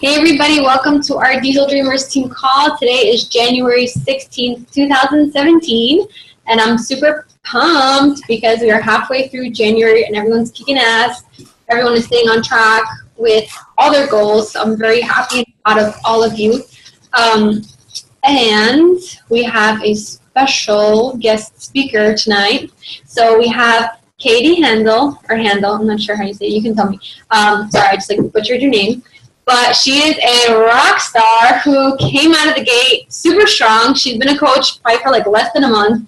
Hey everybody, welcome to our Diesel Dreamers team call. Today is January 16th, 2017, and I'm super pumped because we are halfway through January and everyone's kicking ass. Everyone is staying on track with all their goals. So I'm very happy and proud of all of you. And we have a special guest speaker tonight. So we have Katie Handel, I'm not sure how you say it, you can tell me. Sorry, I just butchered your name. But she is a rock star who came out of the gate super strong. She's been a coach probably for less than a month.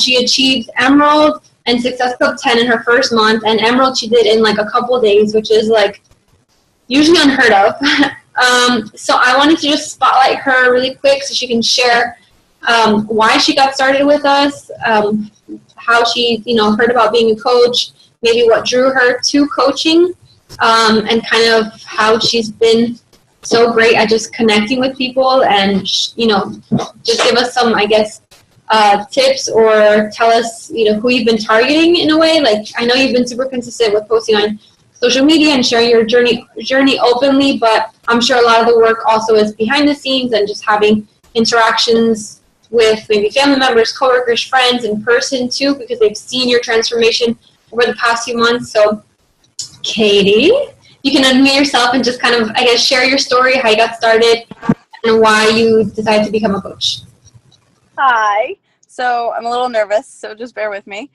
She achieved Emerald and Success Club 10 in her first month, and Emerald she did in a couple of days, which is usually unheard of. So I wanted to just spotlight her really quick so she can share why she got started with us, how she heard about being a coach, maybe what drew her to coaching. And kind of how she's been so great at just connecting with people and, just give us some, tips or tell us, who you've been targeting in a way. I know you've been super consistent with posting on social media and sharing your journey openly, but I'm sure a lot of the work also is behind the scenes and just having interactions with maybe family members, coworkers, friends in person too, because they've seen your transformation over the past few months. So Katie, you can unmute yourself and just kind of, share your story, how you got started, and why you decided to become a coach. Hi. So I'm a little nervous, so just bear with me.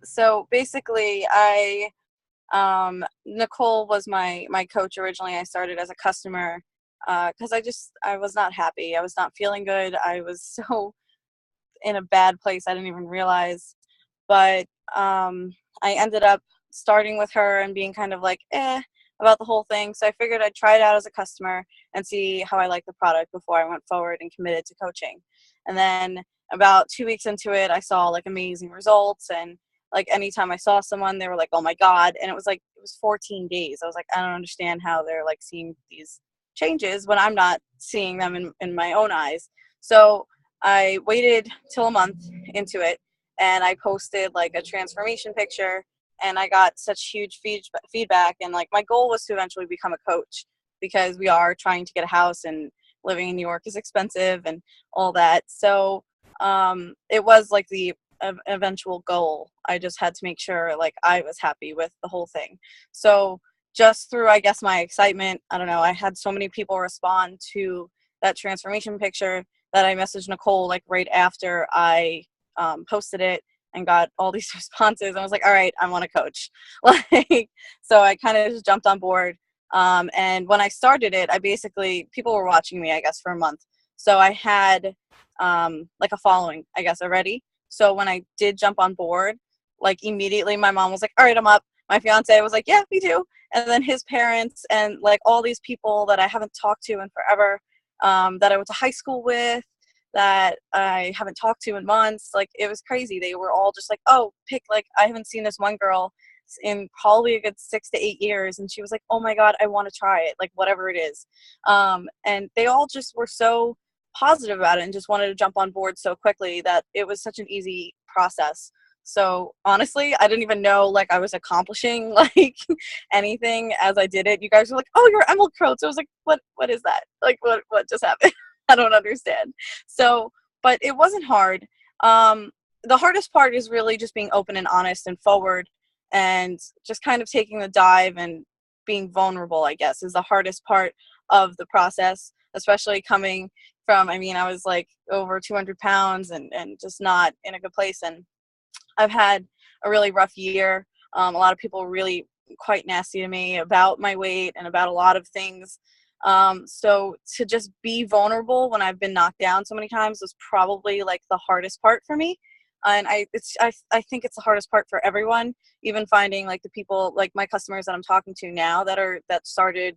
So basically, Nicole was my coach originally. I started as a customer because I was not happy. I was not feeling good. I was so in a bad place I didn't even realize. But I ended up starting with her and being kind of about the whole thing. So I figured I'd try it out as a customer and see how I liked the product before I went forward and committed to coaching. And then about 2 weeks into it, I saw amazing results. And anytime I saw someone, they were like, oh my God. And it was 14 days. I was like, I don't understand how they're seeing these changes when I'm not seeing them in my own eyes. So I waited till a month into it and I posted a transformation picture. And I got such huge feedback. And my goal was to eventually become a coach because we are trying to get a house and living in New York is expensive and all that. So it was the eventual goal. I just had to make sure I was happy with the whole thing. So just through, I guess, my excitement, I don't know, I had so many people respond to that transformation picture that I messaged Nicole right after I posted it. And got all these responses. I was like, all right, I want to coach. So I kind of just jumped on board. And when I started it, people were watching me, I guess, for a month. So I had a following, I guess, already. So when I did jump on board, immediately my mom was like, all right, I'm up. My fiance was like, yeah, me too. And then his parents and all these people that I haven't talked to in forever, that I went to high school with, that I haven't talked to in months. It was crazy. They were all just oh, I haven't seen this one girl in probably a good 6 to 8 years. And she was like, oh my God, I want to try it, whatever it is. And they all just were so positive about it and just wanted to jump on board so quickly that it was such an easy process. So honestly, I didn't even know I was accomplishing anything as I did it. You guys were like, oh, you're Emerald Coach. I was like, what is that? What just happened? I don't understand. So, but it wasn't hard. The hardest part is really just being open and honest and forward and just kind of taking the dive and being vulnerable, I guess, is the hardest part of the process, especially coming from, I was over 200 pounds and just not in a good place. And I've had a really rough year. A lot of people really quite nasty to me about my weight and about a lot of things. So to just be vulnerable when I've been knocked down so many times was probably the hardest part for me. And I think it's the hardest part for everyone, even finding the people, my customers that I'm talking to now that started,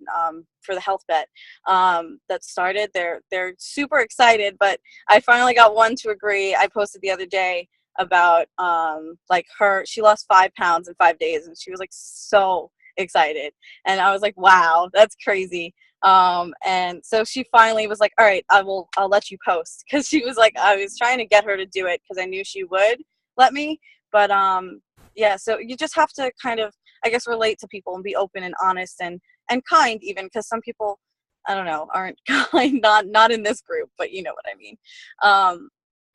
for the health bet, that started, they're super excited, but I finally got one to agree. I posted the other day about, she lost 5 pounds in 5 days and she was so excited. And I was like, wow, that's crazy. And so she finally was like, all right, I'll let you post. Cause she was I was trying to get her to do it cause I knew she would let me, but, yeah, so you just have to kind of, I guess, relate to people and be open and honest and kind even. Cause some people I don't know, aren't kind, not in this group, but you know what I mean.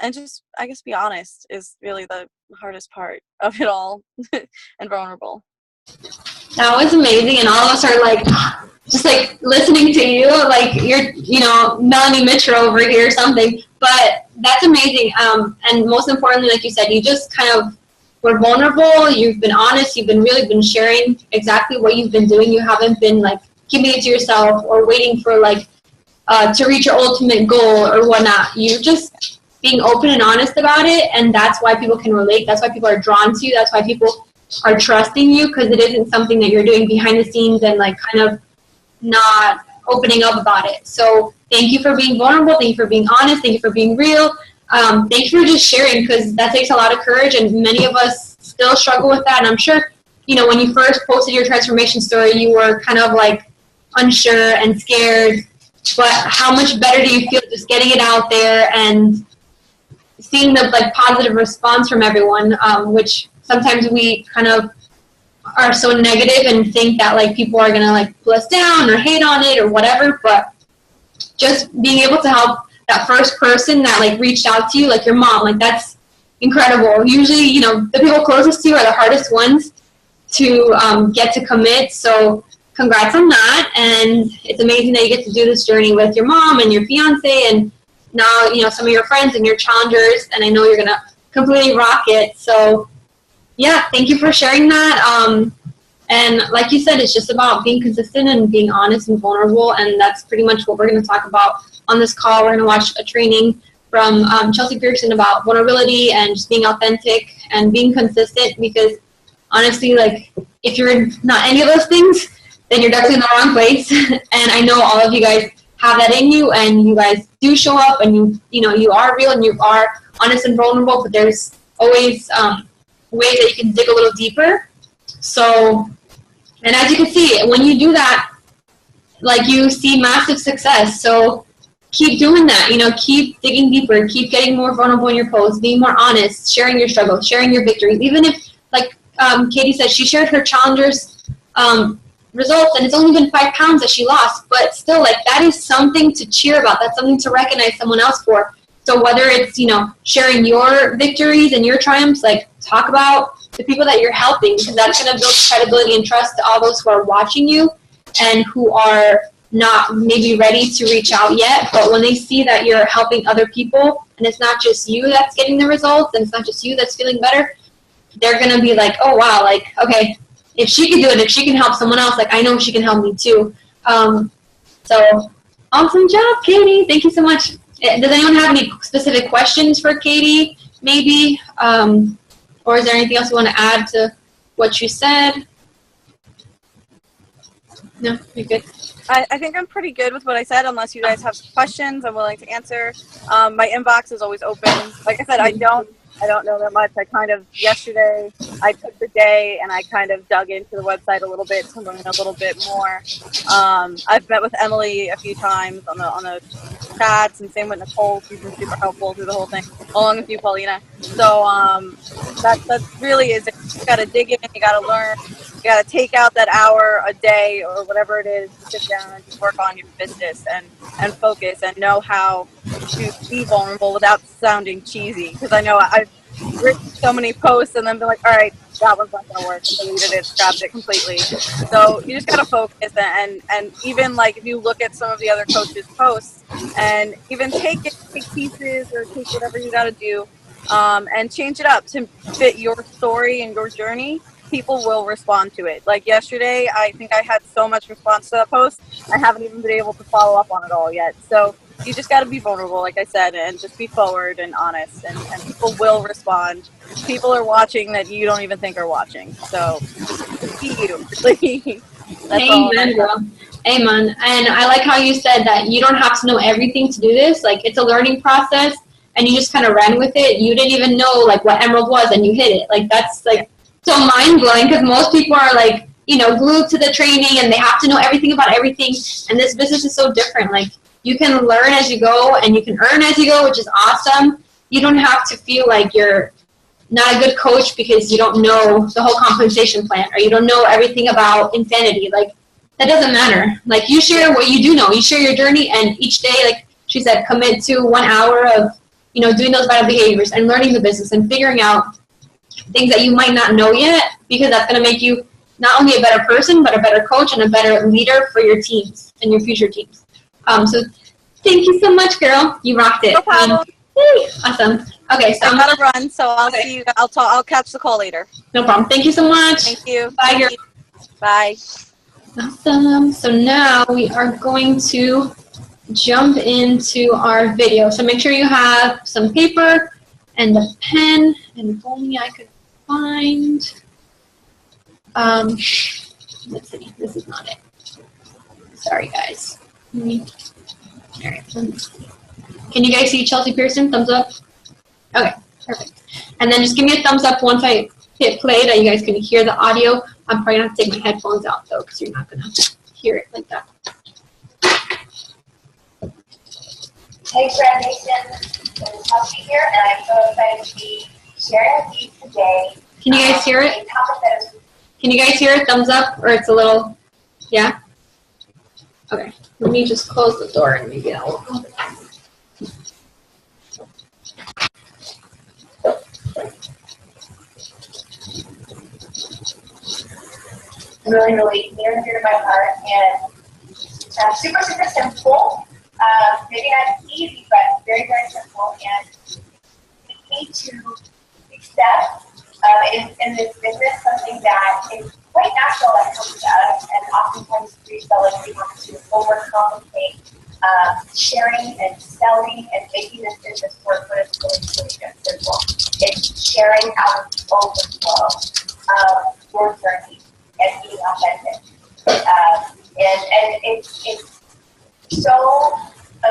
And just, I guess, be honest is really the hardest part of it all, and vulnerable. That was amazing, and all of us are like, just like listening to you, like you're, Melanie Mitchell over here or something. But that's amazing. And most importantly, like you said, you just kind of were vulnerable. You've been honest. You've been sharing exactly what you've been doing. You haven't been like keeping it to yourself or waiting for like to reach your ultimate goal or whatnot. You're just being open and honest about it, and that's why people can relate. That's why people are drawn to you. That's why people are trusting you, because it isn't something that you're doing behind the scenes and like kind of not opening up about it. So thank you for being vulnerable. Thank you for being honest. Thank you for being real. Thank you for just sharing, because that takes a lot of courage, and many of us still struggle with that. And I'm sure, when you first posted your transformation story, you were kind of like unsure and scared, but how much better do you feel just getting it out there and seeing the like positive response from everyone, which sometimes we kind of are so negative and think that like people are gonna like pull us down or hate on it or whatever. But just being able to help that first person that like reached out to you, like your mom, like that's incredible. Usually, the people closest to you are the hardest ones to get to commit. So congrats on that, and it's amazing that you get to do this journey with your mom and your fiance, and now some of your friends and your challengers, and I know you're gonna completely rock it. So yeah, thank you for sharing that. And like you said, it's just about being consistent and being honest and vulnerable, and that's pretty much what we're going to talk about on this call. We're going to watch a training from Chelsea Pearson about vulnerability and just being authentic and being consistent, because honestly, like, if you're not any of those things, then you're definitely in the wrong place. And I know all of you guys have that in you, and you guys do show up, and you are real and you are honest and vulnerable, but there's always ways that you can dig a little deeper. So, and as you can see, when you do that, like, you see massive success. So keep doing that, keep digging deeper, keep getting more vulnerable in your posts, being more honest, sharing your struggles, sharing your victories. Even if, like Katie said, she shared her challengers results, and it's only been 5 pounds that she lost, but still, like, that is something to cheer about. That's something to recognize someone else for. So whether it's, sharing your victories and your triumphs, like, talk about the people that you're helping, because that's going to build credibility and trust to all those who are watching you and who are not maybe ready to reach out yet. But when they see that you're helping other people, and it's not just you that's getting the results, and it's not just you that's feeling better, they're going to be like, oh, wow, like, okay, if she can do it, if she can help someone else, like, I know she can help me too. So awesome job, Katie. Thank you so much. Does anyone have any specific questions for Katie, maybe? Or is there anything else you want to add to what you said? No, you're good. I think I'm pretty good with what I said. Unless you guys have questions, I'm willing to answer. My inbox is always open. Like I said, I don't know that much. Yesterday, I took the day and I kind of dug into the website a little bit to learn a little bit more. I've met with Emily a few times on the chats, and same with Nicole. She's been super helpful through the whole thing, along with you, Paulina. So that really is it. You got to dig in, you got to learn, you got to take out that hour a day or whatever it is to sit down and just work on your business and focus and know how to be vulnerable without sounding cheesy. Because I know I've written so many posts and then been like, all right, that one's not gonna work, deleted it, scrapped it completely. So you just gotta focus, and even like if you look at some of the other coaches' posts, and even take pieces or take whatever you gotta do, and change it up to fit your story and your journey. People will respond to it. Like yesterday, I think I had so much response to that post, I haven't even been able to follow up on it all yet. So you just got to be vulnerable, like I said, and just be forward and honest, and people will respond. People are watching that you don't even think are watching. So just be you. Amen, girl. Amen. And I like how you said that you don't have to know everything to do this. Like, it's a learning process, and you just kind of ran with it. You didn't even know like what Emerald was, and you hit it. Like, that's like so mind blowing, because most people are like, glued to the training, and they have to know everything about everything. And this business is so different. Like, you can learn as you go, and you can earn as you go, which is awesome. You don't have to feel like you're not a good coach because you don't know the whole compensation plan, or you don't know everything about Insanity. Like, that doesn't matter. Like, you share what you do know. You share your journey, and each day, like she said, commit to 1 hour of, doing those vital behaviors and learning the business and figuring out things that you might not know yet, because that's going to make you not only a better person, but a better coach and a better leader for your teams and your future teams. So thank you so much, girl. You rocked it. No problem. Awesome. Okay, so I'm gonna run, so I'll see you. I'll catch the call later. No problem. Thank you so much. Thank you. Bye, girl. Bye. Awesome. So now we are going to jump into our video. So make sure you have some paper and a pen, and if only I could find. Let's see. This is not it. Sorry, guys. All right. Can you guys see Chelsea Pearson? Thumbs up. Okay, perfect. And then just give me a thumbs up once I hit play that you guys can hear the audio. I'm probably going to take my headphones out, though, because you're not going to hear it like that. Hey, Brad Mason. It's Chelsea here, and I'm so excited to be sharing with you today. Can you guys hear it? Can you guys hear it? Thumbs up, or it's a little, yeah? Okay, let me just close the door and maybe that will help. Really, really near and dear to my heart, and super, super simple. Maybe not easy, but very, very simple. And we need to accept in this business something that is quite natural that comes to us, and oftentimes we feel like we want to overcomplicate sharing and selling and making this business work, but it's really, really just simple. It's sharing out of the overflow of your journey and being authentic. And it's so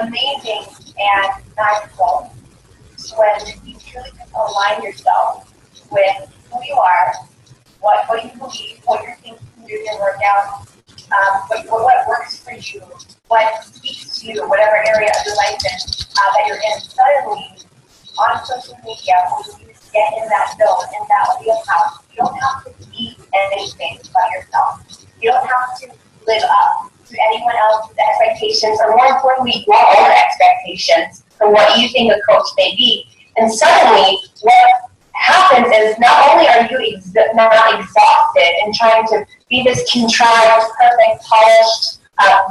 amazing and magical when you truly align yourself with who you are, what you believe, what you're thinking to do your workout, what works for you, what speaks to you, whatever area of your life is that you're in. Suddenly, on social media, when you get in that zone, in that wheelhouse, you don't have to be anything about yourself. You don't have to live up to anyone else's expectations, or more importantly, your own expectations for what you think a coach may be. And suddenly, what happens is not only are you not exhausted and trying to be this contrived, perfect, polished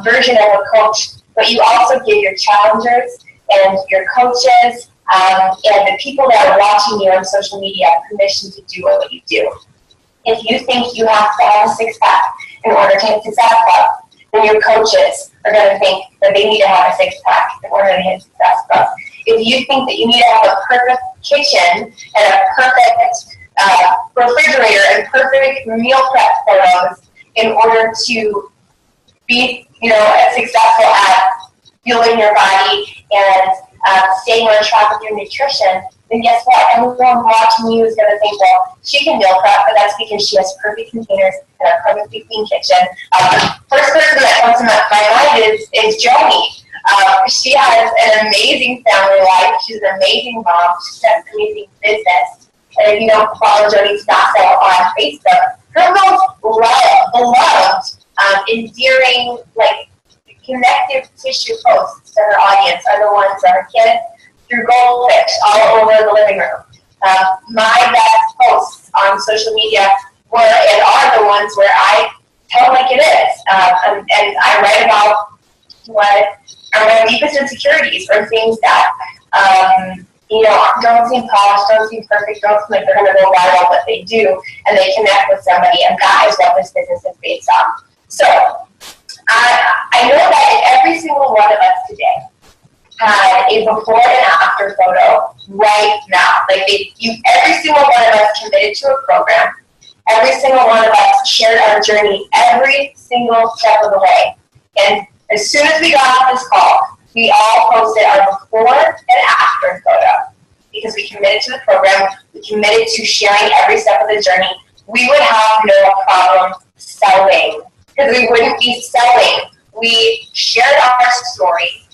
version of a coach, but you also give your challengers and your coaches and the people that are watching you on social media permission to do what you do. If you think you have to have a six-pack in order to hit Success Club, then your coaches are going to think that they need to have a six-pack in order to hit Success Club. If you think that you need to have a perfect kitchen and a perfect refrigerator and perfect meal prep photos in order to be, successful at fueling your body and staying on track with your nutrition, then guess what? Everyone watching you is going to think, well, she can meal prep, but that's because she has perfect containers and a perfectly clean kitchen. First person that comes to my mind is Joni. She has an amazing family life. She's an amazing mom. She's got an amazing business. And if you don't follow Joni Stasso on Facebook, her most beloved, endearing, connective tissue posts to her audience are the ones that her kids threw goldfish all over the living room. My best posts on social media were and are the ones where I tell it like it is. And I write about what are my deepest insecurities, or things that, don't seem polished, don't seem perfect, don't seem like they're going to go viral, but they do, and they connect with somebody, and that is what this business is based on. So, I know that every single one of us today had a before and after photo right now. Every single one of us committed to a program. Every single one of us shared our journey every single step of the way. And as soon as we got off this call, we all posted our before and after photo because we committed to the program. We committed to sharing every step of the journey. We would have no problem selling because we wouldn't be selling. We shared our story.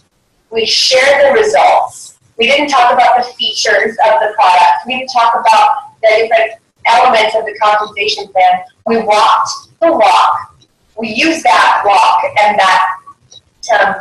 We shared the results. We didn't talk about the features of the product. We didn't talk about the different elements of the compensation plan. We walked the walk we use that walk and that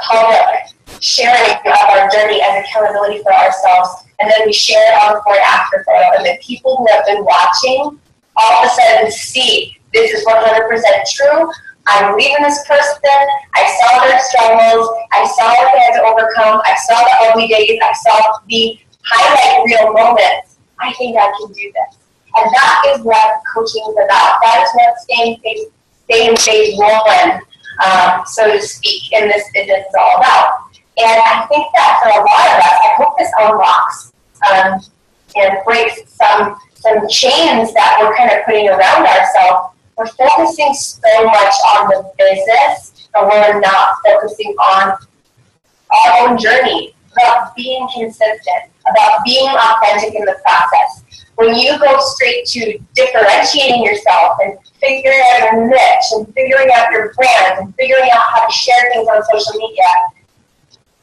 public sharing of our journey as accountability for ourselves, and then we share it on before and after photo, and then people who have been watching all of a sudden see this is 100% true. I believe in this person. I saw their struggles. I saw what they had to overcome. I saw the ugly days. I saw the highlight reel moments. I think I can do this. And that is what coaching is about. That is what staying in phase one, so to speak, in this business is all about. And I think that for a lot of us, I hope this unlocks and breaks some chains that we're kind of putting around ourselves. We're focusing so much on the business, and we're not focusing on our own journey, about being consistent, about being authentic in the process. When you go straight to differentiating yourself and figuring out your niche and figuring out your brand and figuring out how to share things on social media,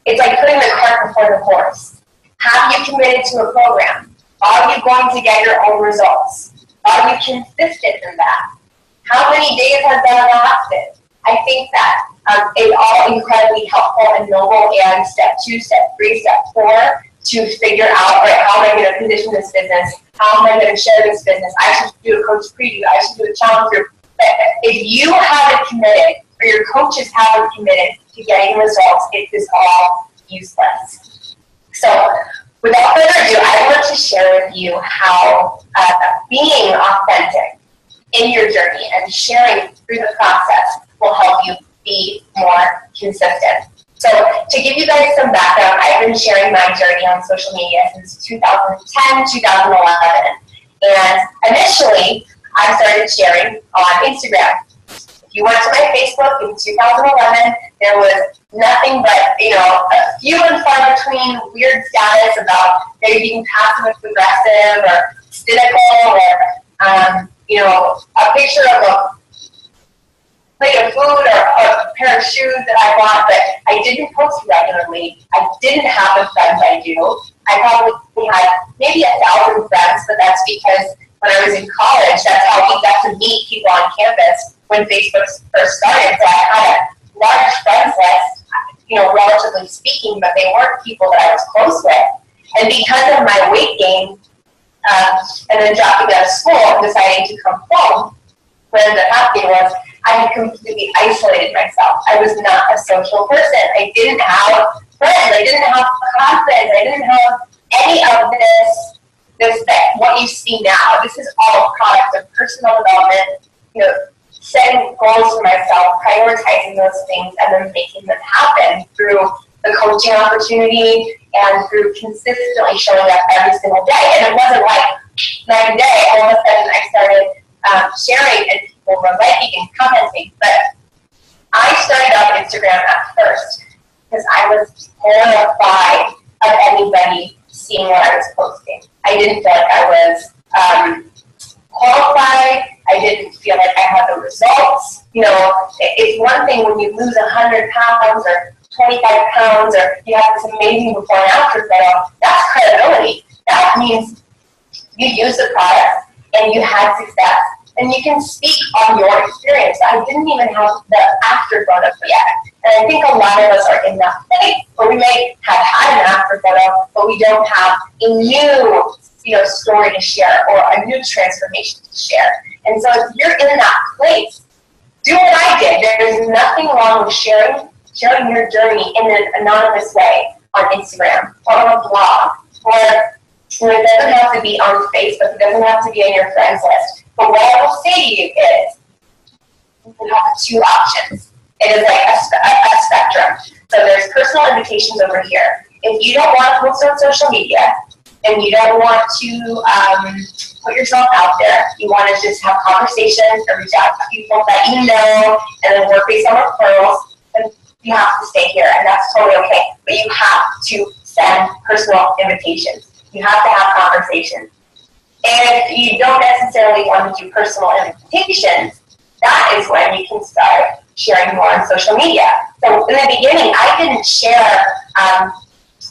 it's like putting the cart before the horse. Have you committed to a program? Are you going to get your own results? Are you consistent in that? How many days has that lasted? I think that it's all incredibly helpful and noble, and step 2, step 3, step 4 to figure out, all right, how am I going to position this business? How am I going to share this business? I should do a coach preview. I should do a challenge group. But if you haven't committed, or your coaches haven't committed to getting results, it is all useless. So without further ado, I want to share with you how being authentic in your journey and sharing through the process will help you be more consistent. So to give you guys some background, I've been sharing my journey on social media since 2010, 2011. And initially, I started sharing on Instagram. If you went to my Facebook in 2011, there was nothing but, a few and far between weird status about maybe being passive aggressive or cynical, or a picture of a plate of food or a pair of shoes that I bought, but I didn't post regularly. I didn't have the friends I do. I probably had maybe 1,000 friends, but that's because when I was in college, that's how we got to meet people on campus when Facebook first started. So I had a large friends list, relatively speaking, but they weren't people that I was close with. And because of my weight gain, and then dropping out of school and deciding to come home, what ended up happening was I had completely isolated myself. I was not a social person. I didn't have friends. I didn't have confidence. I didn't have any of this what you see now. This is all a product of personal development, setting goals for myself, prioritizing those things, and then making them happen through the coaching opportunity and through consistently showing up every single day. And it wasn't like night and day. All of a sudden I started sharing and people were liking and commenting. But I started on Instagram at first because I was horrified of anybody seeing what I was posting. I didn't feel like I was qualified. I didn't feel like I had the results. It's one thing when you lose 100 pounds or 25 pounds, or you have this amazing before and after photo. That's credibility. That means you use the product and you had success, and you can speak on your experience. I didn't even have the after photo yet, and I think a lot of us are in that place where we may have had an after photo, but we don't have a new story to share or a new transformation to share. And so if you're in that place, do what I did. There's nothing wrong with sharing your journey in an anonymous way on Instagram or on a blog, or it doesn't have to be on Facebook, it doesn't have to be on your friends list. But what I will say to you is, you have 2 options. It is like a spectrum. So there's personal invitations over here. If you don't want to post on social media, and you don't want to put yourself out there, you want to just have conversations or reach out to people that you know, and then work based on referrals, then you have to stay here, and that's totally okay. But you have to send personal invitations. You have to have conversations. And if you don't necessarily want to do personal invitations, that is when you can start sharing more on social media. So in the beginning, I didn't share, I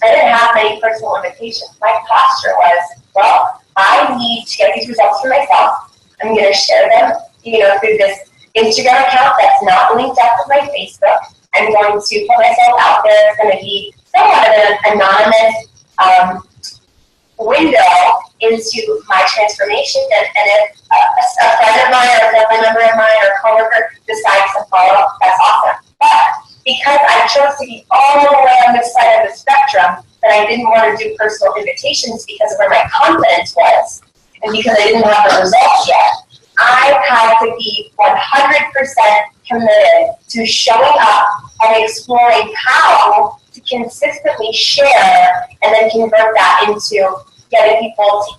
didn't have many personal invitations. My posture was, well, I need to get these results for myself. I'm going to share them, through this Instagram account that's not linked up with my Facebook. I'm going to put myself out there. It's going to be somewhat of an anonymous window into my transformation. And if a friend of mine or a family member of mine or a coworker decides to follow, that's awesome. But because I chose to be all the way on this side of the spectrum, that I didn't want to do personal invitations because of where my confidence was, and because I didn't have the results yet, I had to be 100% committed to showing up and exploring how to consistently share and then convert that into getting people to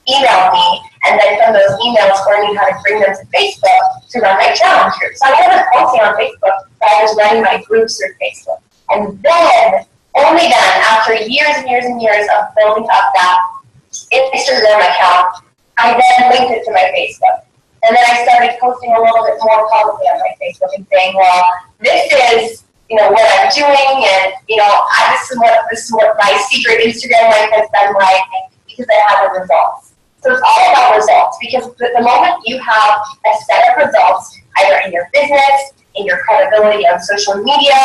email me, and then from those emails learning how to bring them to Facebook to run my challenge group. So I wasn't posting on Facebook, but I was running my groups through Facebook. And then, only then, after years and years and years of building up that Instagram account, I then linked it to my Facebook. And then I started posting a little bit more publicly on my Facebook and saying, well, this is, what I'm doing, and, this is what my secret Instagram life has been like, because I have the results. So it's all about results, because the moment you have a set of results, either in your business, in your credibility on social media,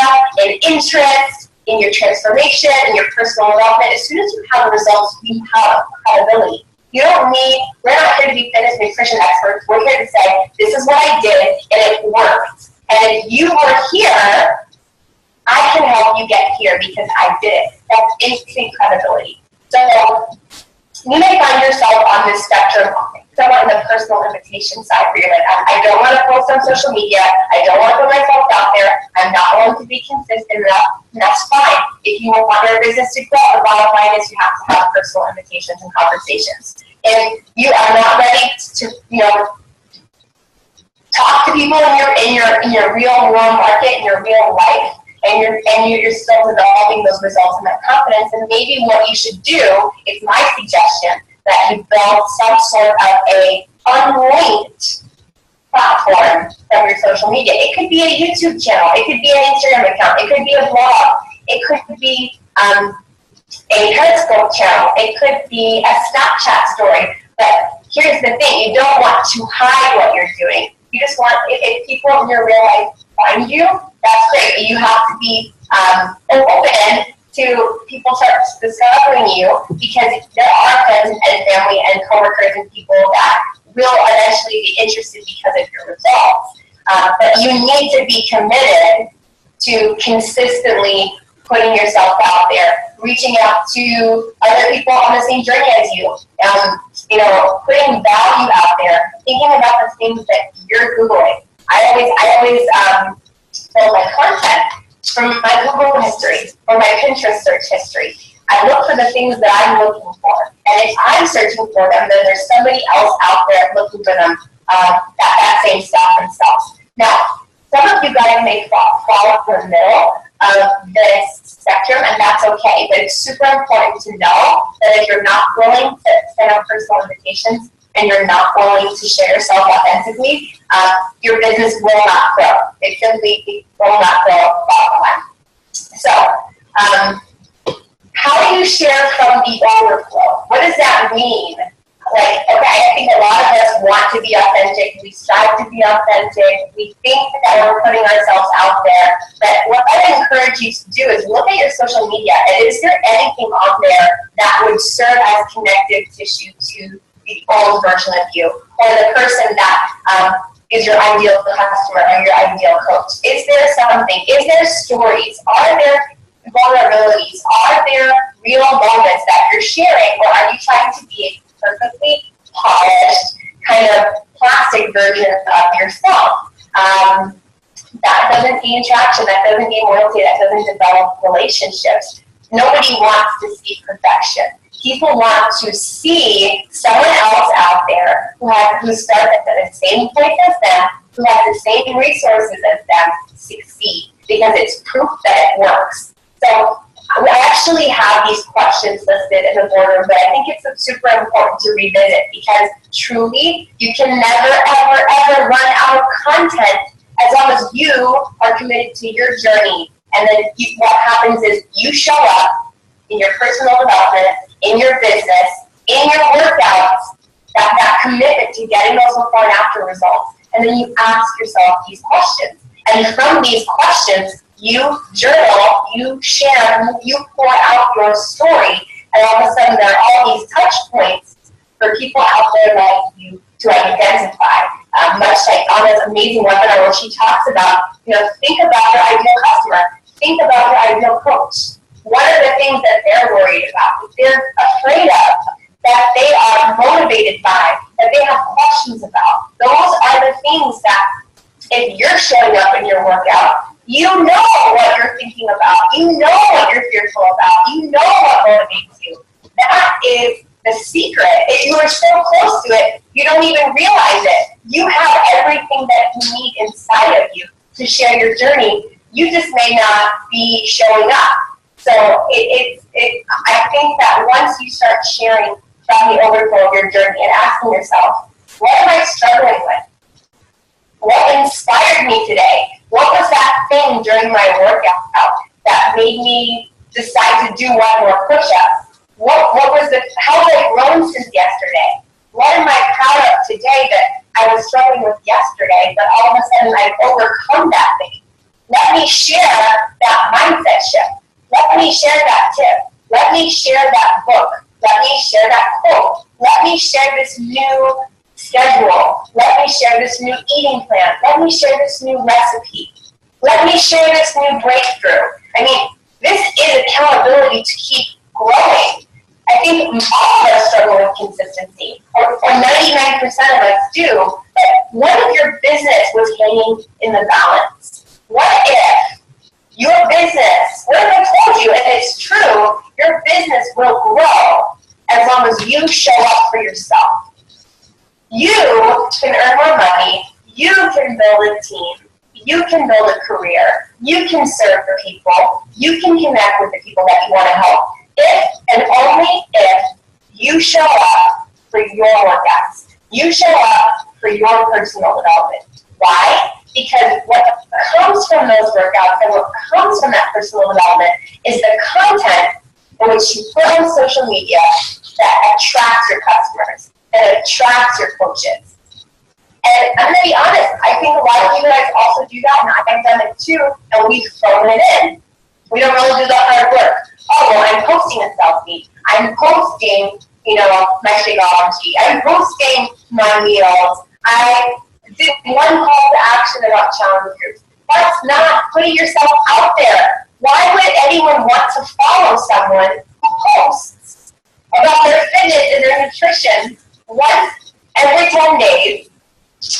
in interest, in your transformation, in your personal development, as soon as you have the results, you have credibility. We're not here to be fitness nutrition experts. We're here to say, this is what I did, and it worked. And if you were here, I can help you get here because I did it. That's instant credibility. So you may find yourself on this spectrum, somewhat on the personal invitation side, where you're like, I don't want to post on social media. I don't want to put myself out there. I'm not going to be consistent enough. And that's fine. If you want your business to grow, the bottom line is you have to have personal invitations and conversations. If you are not ready to, talk to people in your real world market, in your real life, and you're still developing those results and that confidence, and maybe what you should do, it's my suggestion, that you build some sort of a unlinked platform from your social media. It could be a YouTube channel, it could be an Instagram account, it could be a blog, it could be a Periscope channel, it could be a Snapchat story. But here's the thing, you don't want to hide what you're doing. You just want, if people in your real life find you, that's great. But you have to be open to people start discovering you, because there are friends and family and coworkers and people that will eventually be interested because of your results. But you need to be committed to consistently putting yourself out there, reaching out to other people on the same journey as you, putting value out there, thinking about the things that you're Googling. I always build my content from my Google history or my Pinterest search history. I look for the things that I'm looking for. And if I'm searching for them, then there's somebody else out there looking for them, that same stuff themselves. Now, some of you guys may fall in the middle of this spectrum, and that's okay. But it's super important to know that if you're not willing to send out personal invitations and you're not willing to share yourself authentically, your business will not grow. It simply will not grow bottom line. So, how do you share from the overflow? What does that mean? I think a lot of us want to be authentic. We strive to be authentic. We think that we're putting ourselves out there. But what I encourage you to do is look at your social media. And is there anything on there that would serve as connective tissue to the old version of you, or the person that is your ideal customer or your ideal coach? Is there something? Is there stories? Are there vulnerabilities? Are there real moments that you're sharing, or are you trying to be a perfectly polished, kind of plastic version of yourself? That doesn't gain traction, that doesn't gain loyalty, that doesn't develop relationships. Nobody wants to see perfection. People want to see someone else out there who started at the same place as them, who has the same resources as them, succeed, because it's proof that it works. So we actually have these questions listed in the border, but I think it's super important to revisit, because truly, you can never, ever, ever run out of content as long as you are committed to your journey. And then what happens is you show up in your personal development, in your business, in your workouts, that commitment to getting those before and after results. and then you ask yourself these questions. And from these questions, you journal, you share, you pour out your story, and all of a sudden there are all these touch points for people out there like you to identify. Much like Anna's amazing webinar where she talks about, think about your ideal customer, think about your ideal coach. What are the things that they're worried about, that they're afraid of, that they are motivated by, that they have questions about? Those are the things that if you're showing up in your workout, you know what you're thinking about, you know what you're fearful about, you know what motivates you. That is the secret. If you are so close to it, you don't even realize it. You have everything that you need inside of you to share your journey. You just may not be showing up. So I think that once you start sharing from the overflow of your journey and asking yourself, what am I struggling with? What inspired me today? What was that thing during my workout that made me decide to do one more push-up? How have I grown since yesterday? What am I proud of today that I was struggling with yesterday, but all of a sudden I've overcome that thing? Let me share that mindset shift. Let me share that tip. Let me share that book. Let me share that quote. Let me share this new schedule. Let me share this new eating plan. Let me share this new recipe. Let me share this new breakthrough. I mean, this is accountability to keep growing. I think all of us struggle with consistency, or 99% of us do, but what if your business was hanging in the balance? What if your business, what if I told you, and it's true, your business will grow as long as you show up for yourself? You can earn more money, you can build a team, you can build a career, you can serve the people, you can connect with the people that you want to help, if and only if you show up for your workouts. You show up for your personal development. Why? Because what comes from those workouts and what comes from that personal development is the content in which you put on social media that attracts your customers, that attracts your coaches. And I'm going to be honest, I think a lot of you guys also do that, and I've done it too, and we've thrown it in. We don't really do that hard work. Oh, well, I'm posting a selfie. I'm posting, my Shakeology. I'm posting my meals. I did one call to action about challenge groups. That's not putting yourself out there. Why would anyone want to follow someone who posts about their fitness and their nutrition once every 10 days,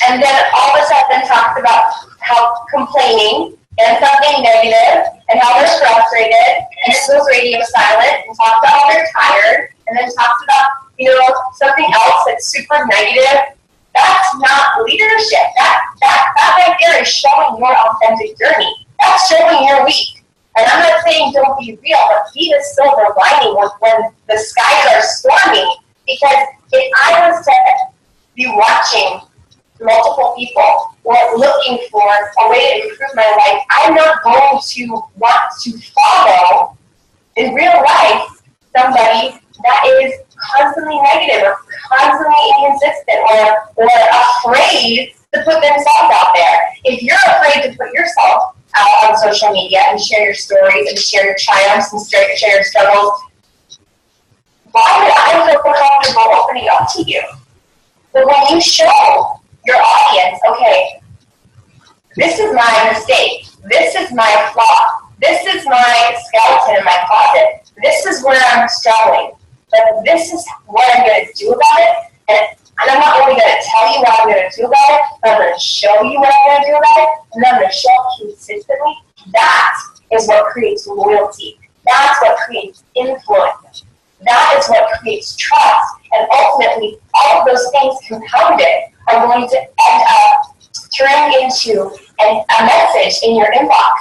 and then all of a sudden talks about how complaining and something negative, and how they're frustrated, and then goes radio silent, and talks about how they're tired, and then talks about, something else that's super negative? That's not leadership. That right there is showing your authentic journey. That's showing your week. And I'm not saying don't be real, but be the silver lining when the skies are stormy. Because if I was to be watching multiple people or looking for a way to improve my life, I'm not going to want to follow in real life somebody that is constantly negative or constantly inconsistent or afraid to put themselves out there. If you're afraid to put yourself out on social media and share your stories and share your triumphs and share your struggles, why would I feel comfortable opening up to you? But when you show your audience, okay, this is my mistake, this is my flaw, this is my skeleton in my closet, this is where I'm struggling, but this is what I'm going to do about it, and I'm not only going to tell you what I'm going to do about it, but I'm going to show you what I'm going to do about it, and I'm going to show up consistently. That is what creates loyalty. That's what creates influence. That is what creates trust, and ultimately, all of those things compounded are going to end up turning into a message in your inbox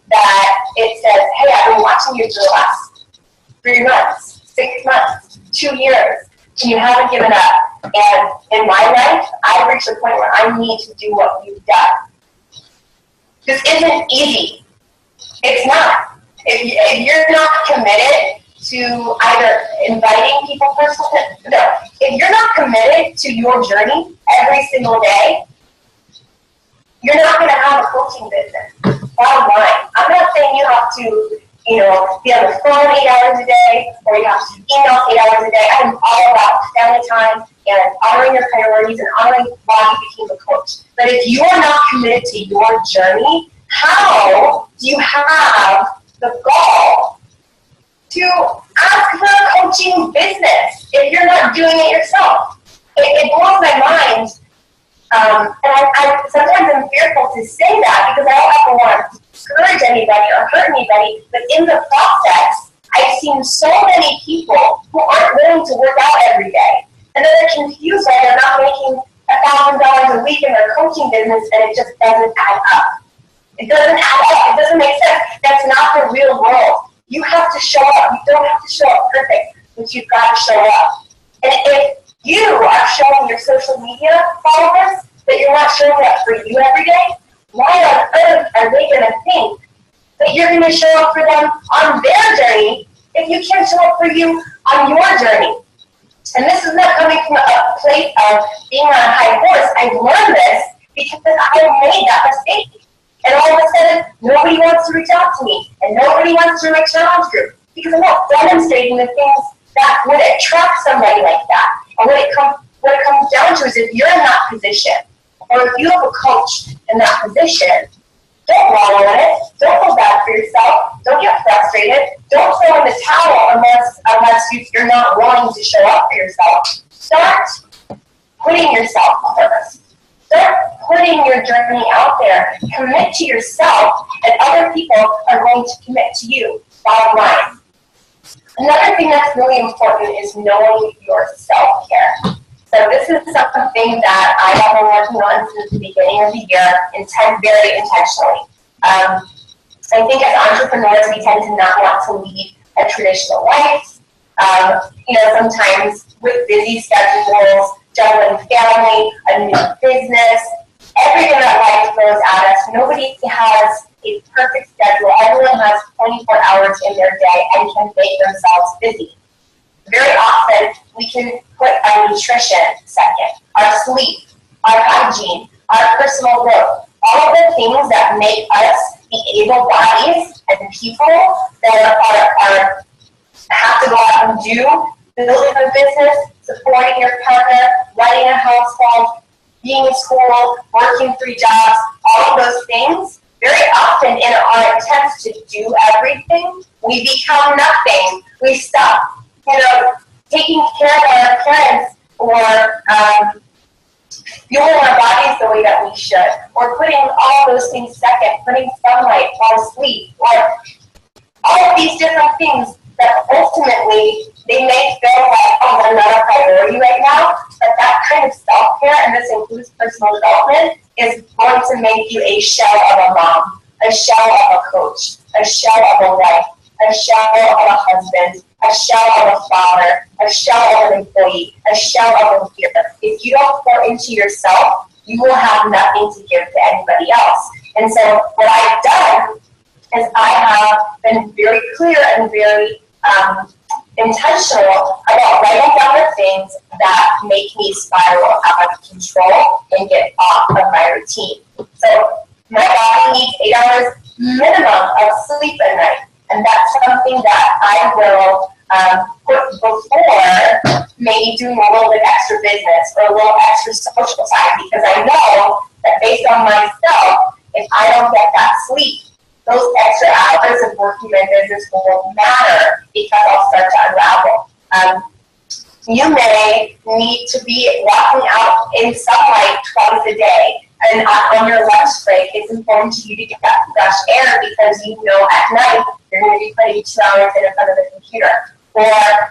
that it says, hey, I've been watching you for the last 3 months, 6 months, 2 years, and you haven't given up. And in my life, I've reached a point where I need to do what you've done. This isn't easy. It's not. If you're not committed to either inviting people personally, no. If you're not committed to your journey every single day, you're not going to have a coaching business. Bottom line. I'm not saying you have to, be on the phone 8 hours a day, or you have to email 8 hours a day. I'm all about family time and honoring your priorities and honoring why you became a coach. But if you are not committed to your journey, how do you have the gall to ask for a coaching business if you're not doing it yourself? It blows my mind. And I sometimes I'm fearful to say that because I don't ever want to discourage anybody or hurt anybody. But in the process, I've seen so many people who aren't willing to work out every day. And then they're confused why they're not making $1,000 a week in their coaching business, and it just doesn't add up. It doesn't add up. It doesn't make sense. That's not the real world. You have to show up. You don't have to show up perfect, but you've got to show up. And if you are showing your social media followers that you're not showing up for you every day, why on earth are they going to think that you're going to show up for them on their journey if you can't show up for you on your journey? And this is not coming from a place of being on a high horse. I've learned this because I made that mistake. And all of a sudden, nobody wants to reach out to me, and nobody wants to do a challenge group because I'm not demonstrating the things that would attract somebody like that. And what it comes down to is if you're in that position, or if you have a coach in that position, don't wallow in it. Don't feel bad for yourself. Don't get frustrated. Don't throw in the towel unless you're not willing to show up for yourself. Start putting yourself first. Start putting your journey out there. Commit to yourself, and other people are going to commit to you. Bottom line. Another thing that's really important is knowing your self-care. So this is something that I have been working on since the beginning of the year, very intentionally. I think as entrepreneurs, we tend to not want to lead a traditional life. Sometimes with busy schedules, juggling family, a new business, everything that life throws at us, nobody has a perfect schedule. Everyone has 24 hours in their day and can make themselves busy. Very often, we can put our nutrition second, our sleep, our hygiene, our personal growth, all of the things that make us the able bodies and people that have to go out and do, building a business, supporting your partner, running a household, being in school, working 3 jobs, all of those things. Very often in our attempts to do everything, we become nothing. We stop, taking care of our parents or fueling our bodies the way that we should, or putting all those things second, putting sunlight or sleep, or all of these different things that ultimately they may feel like, oh, they're not a priority right now, but that kind of self-care, and this includes personal development, is going to make you a shell of a mom, a shell of a coach, a shell of a wife, a shell of a husband, a shell of a father, a shell of an employee, a shell of a peer. If you don't pour into yourself, you will have nothing to give to anybody else. And so what I've done is I have been very clear and very intentional about writing down the things that make me spiral out of control and get off of my routine. So my body needs 8 hours minimum of sleep a night. And that's something that I will put before maybe doing a little bit extra business or a little extra social side, because I know that based on myself, if I don't get that sleep, those extra hours of working my business will matter because I'll start to unravel. You may need to be walking out in sunlight twice a day. And on your lunch break, it's important to you to get that fresh air because at night you're going to be putting 2 hours in front of the computer. Or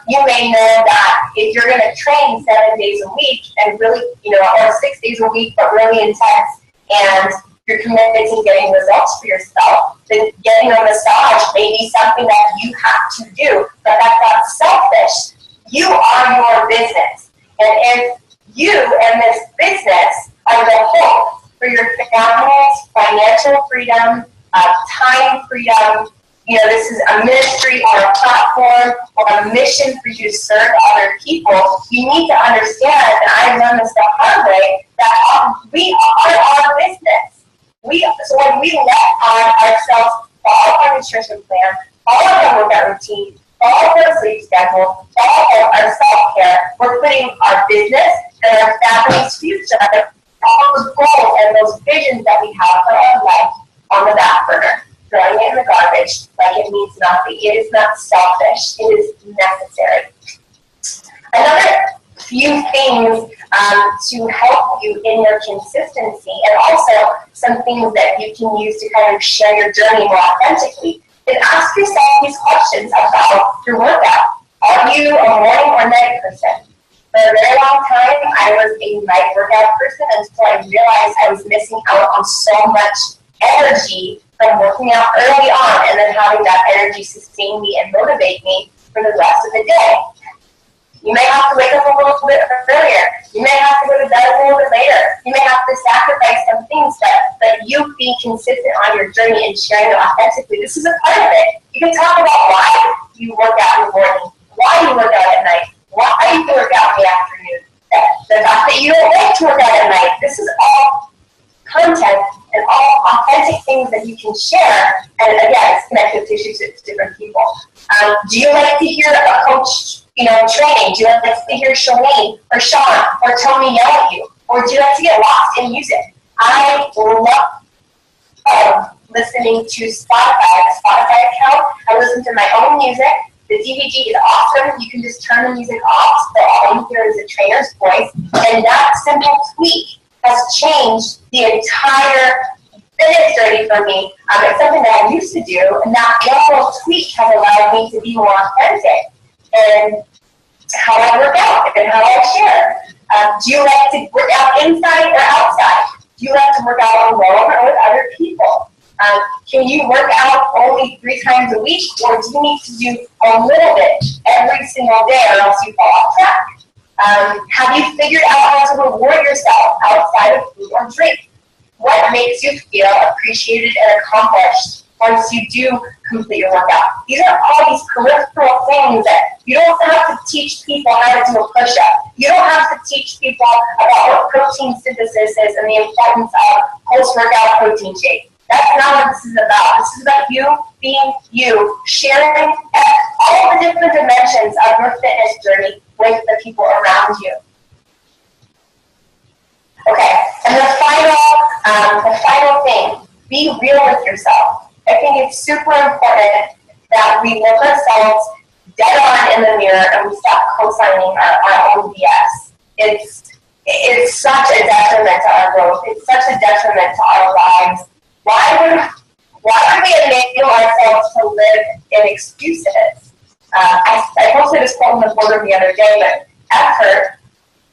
you may know that if you're going to train 7 days a week and really, or 6 days a week, but really intense, and you're committed to getting results for yourself, then getting a massage may be something that you have to do, but that's not selfish. You are your business. And if you and this business are the hope for your family's financial freedom, time freedom, this is a ministry or a platform or a mission for you to serve other people, you need to understand, and I learned this the hard way, that we are our business. So when we let ourselves follow our nutrition plan, follow our workout routine, follow our sleep schedule, follow our self-care, we're putting our business and our family's future, all those goals and those visions that we have for our life on the back burner, throwing it in the garbage like it means nothing. It is not selfish. It is necessary. Another few things to help you in your consistency, and also some things that you can use to kind of share your journey more authentically, is ask yourself these questions about your workout. Are you a morning or night person? For a very long time, I was a night workout person until I realized I was missing out on so much energy from working out early on and then having that energy sustain me and motivate me for the rest of the day. You may have to wake up a little bit earlier. You may have to go to bed a little bit later. You may have to sacrifice some things, but you being consistent on your journey and sharing it authentically, this is a part of it. You can talk about why you work out in the morning, why you work out at night, why you work out in the afternoon, the fact that you don't like to work out at night. This is all content and all authentic things that you can share. And again, it's connective tissue to different people. Do you like to hear a coach, training? Do you like to hear Shalene or Sean or Tony yell at you? Or do you like to get lost in music? I love listening to Spotify account. I listen to my own music. The DVD is awesome. You can just turn the music off, so all you hear is a trainer's voice. And that simple tweak has changed the entire fitness journey for me. It's something that I used to do, and that one little tweak has allowed me to be more authentic in how I work out and how I share. Do you like to work out inside or outside? Do you like to work out alone or with other people? Can you work out only 3 times a week, or do you need to do a little bit every single day, or else you fall off track? Have you figured out how to reward yourself outside of food or drink? What makes you feel appreciated and accomplished once you do complete your workout? These are all these peripheral things that you don't have to teach people how to do a push-up. You don't have to teach people about what protein synthesis is and the importance of post-workout protein shake. That's not what this is about. This is about you being you, sharing all the different dimensions of your fitness journey with the people around you. Okay, and the final thing, be real with yourself. I think it's super important that we look ourselves dead on in the mirror and we stop co-signing our own BS. It's such a detriment to our growth. It's such a detriment to our lives. Why would we enable ourselves to live in excuses? I posted this quote on the board the other day, but effort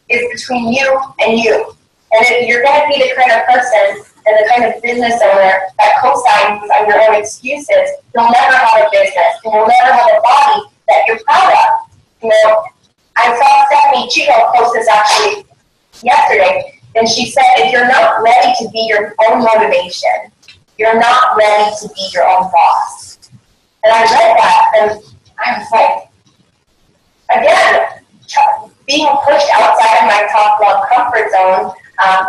is between you and you. And if you're going to be the kind of person and the kind of business owner that co-signs on your own excuses, you'll never have a business, and you'll never have a body that you're proud of. I saw Stephanie Chico post this actually yesterday, and she said, if you're not ready to be your own motivation, you're not ready to be your own boss. And I read that, and I was like, again, being pushed outside of my top love comfort zone,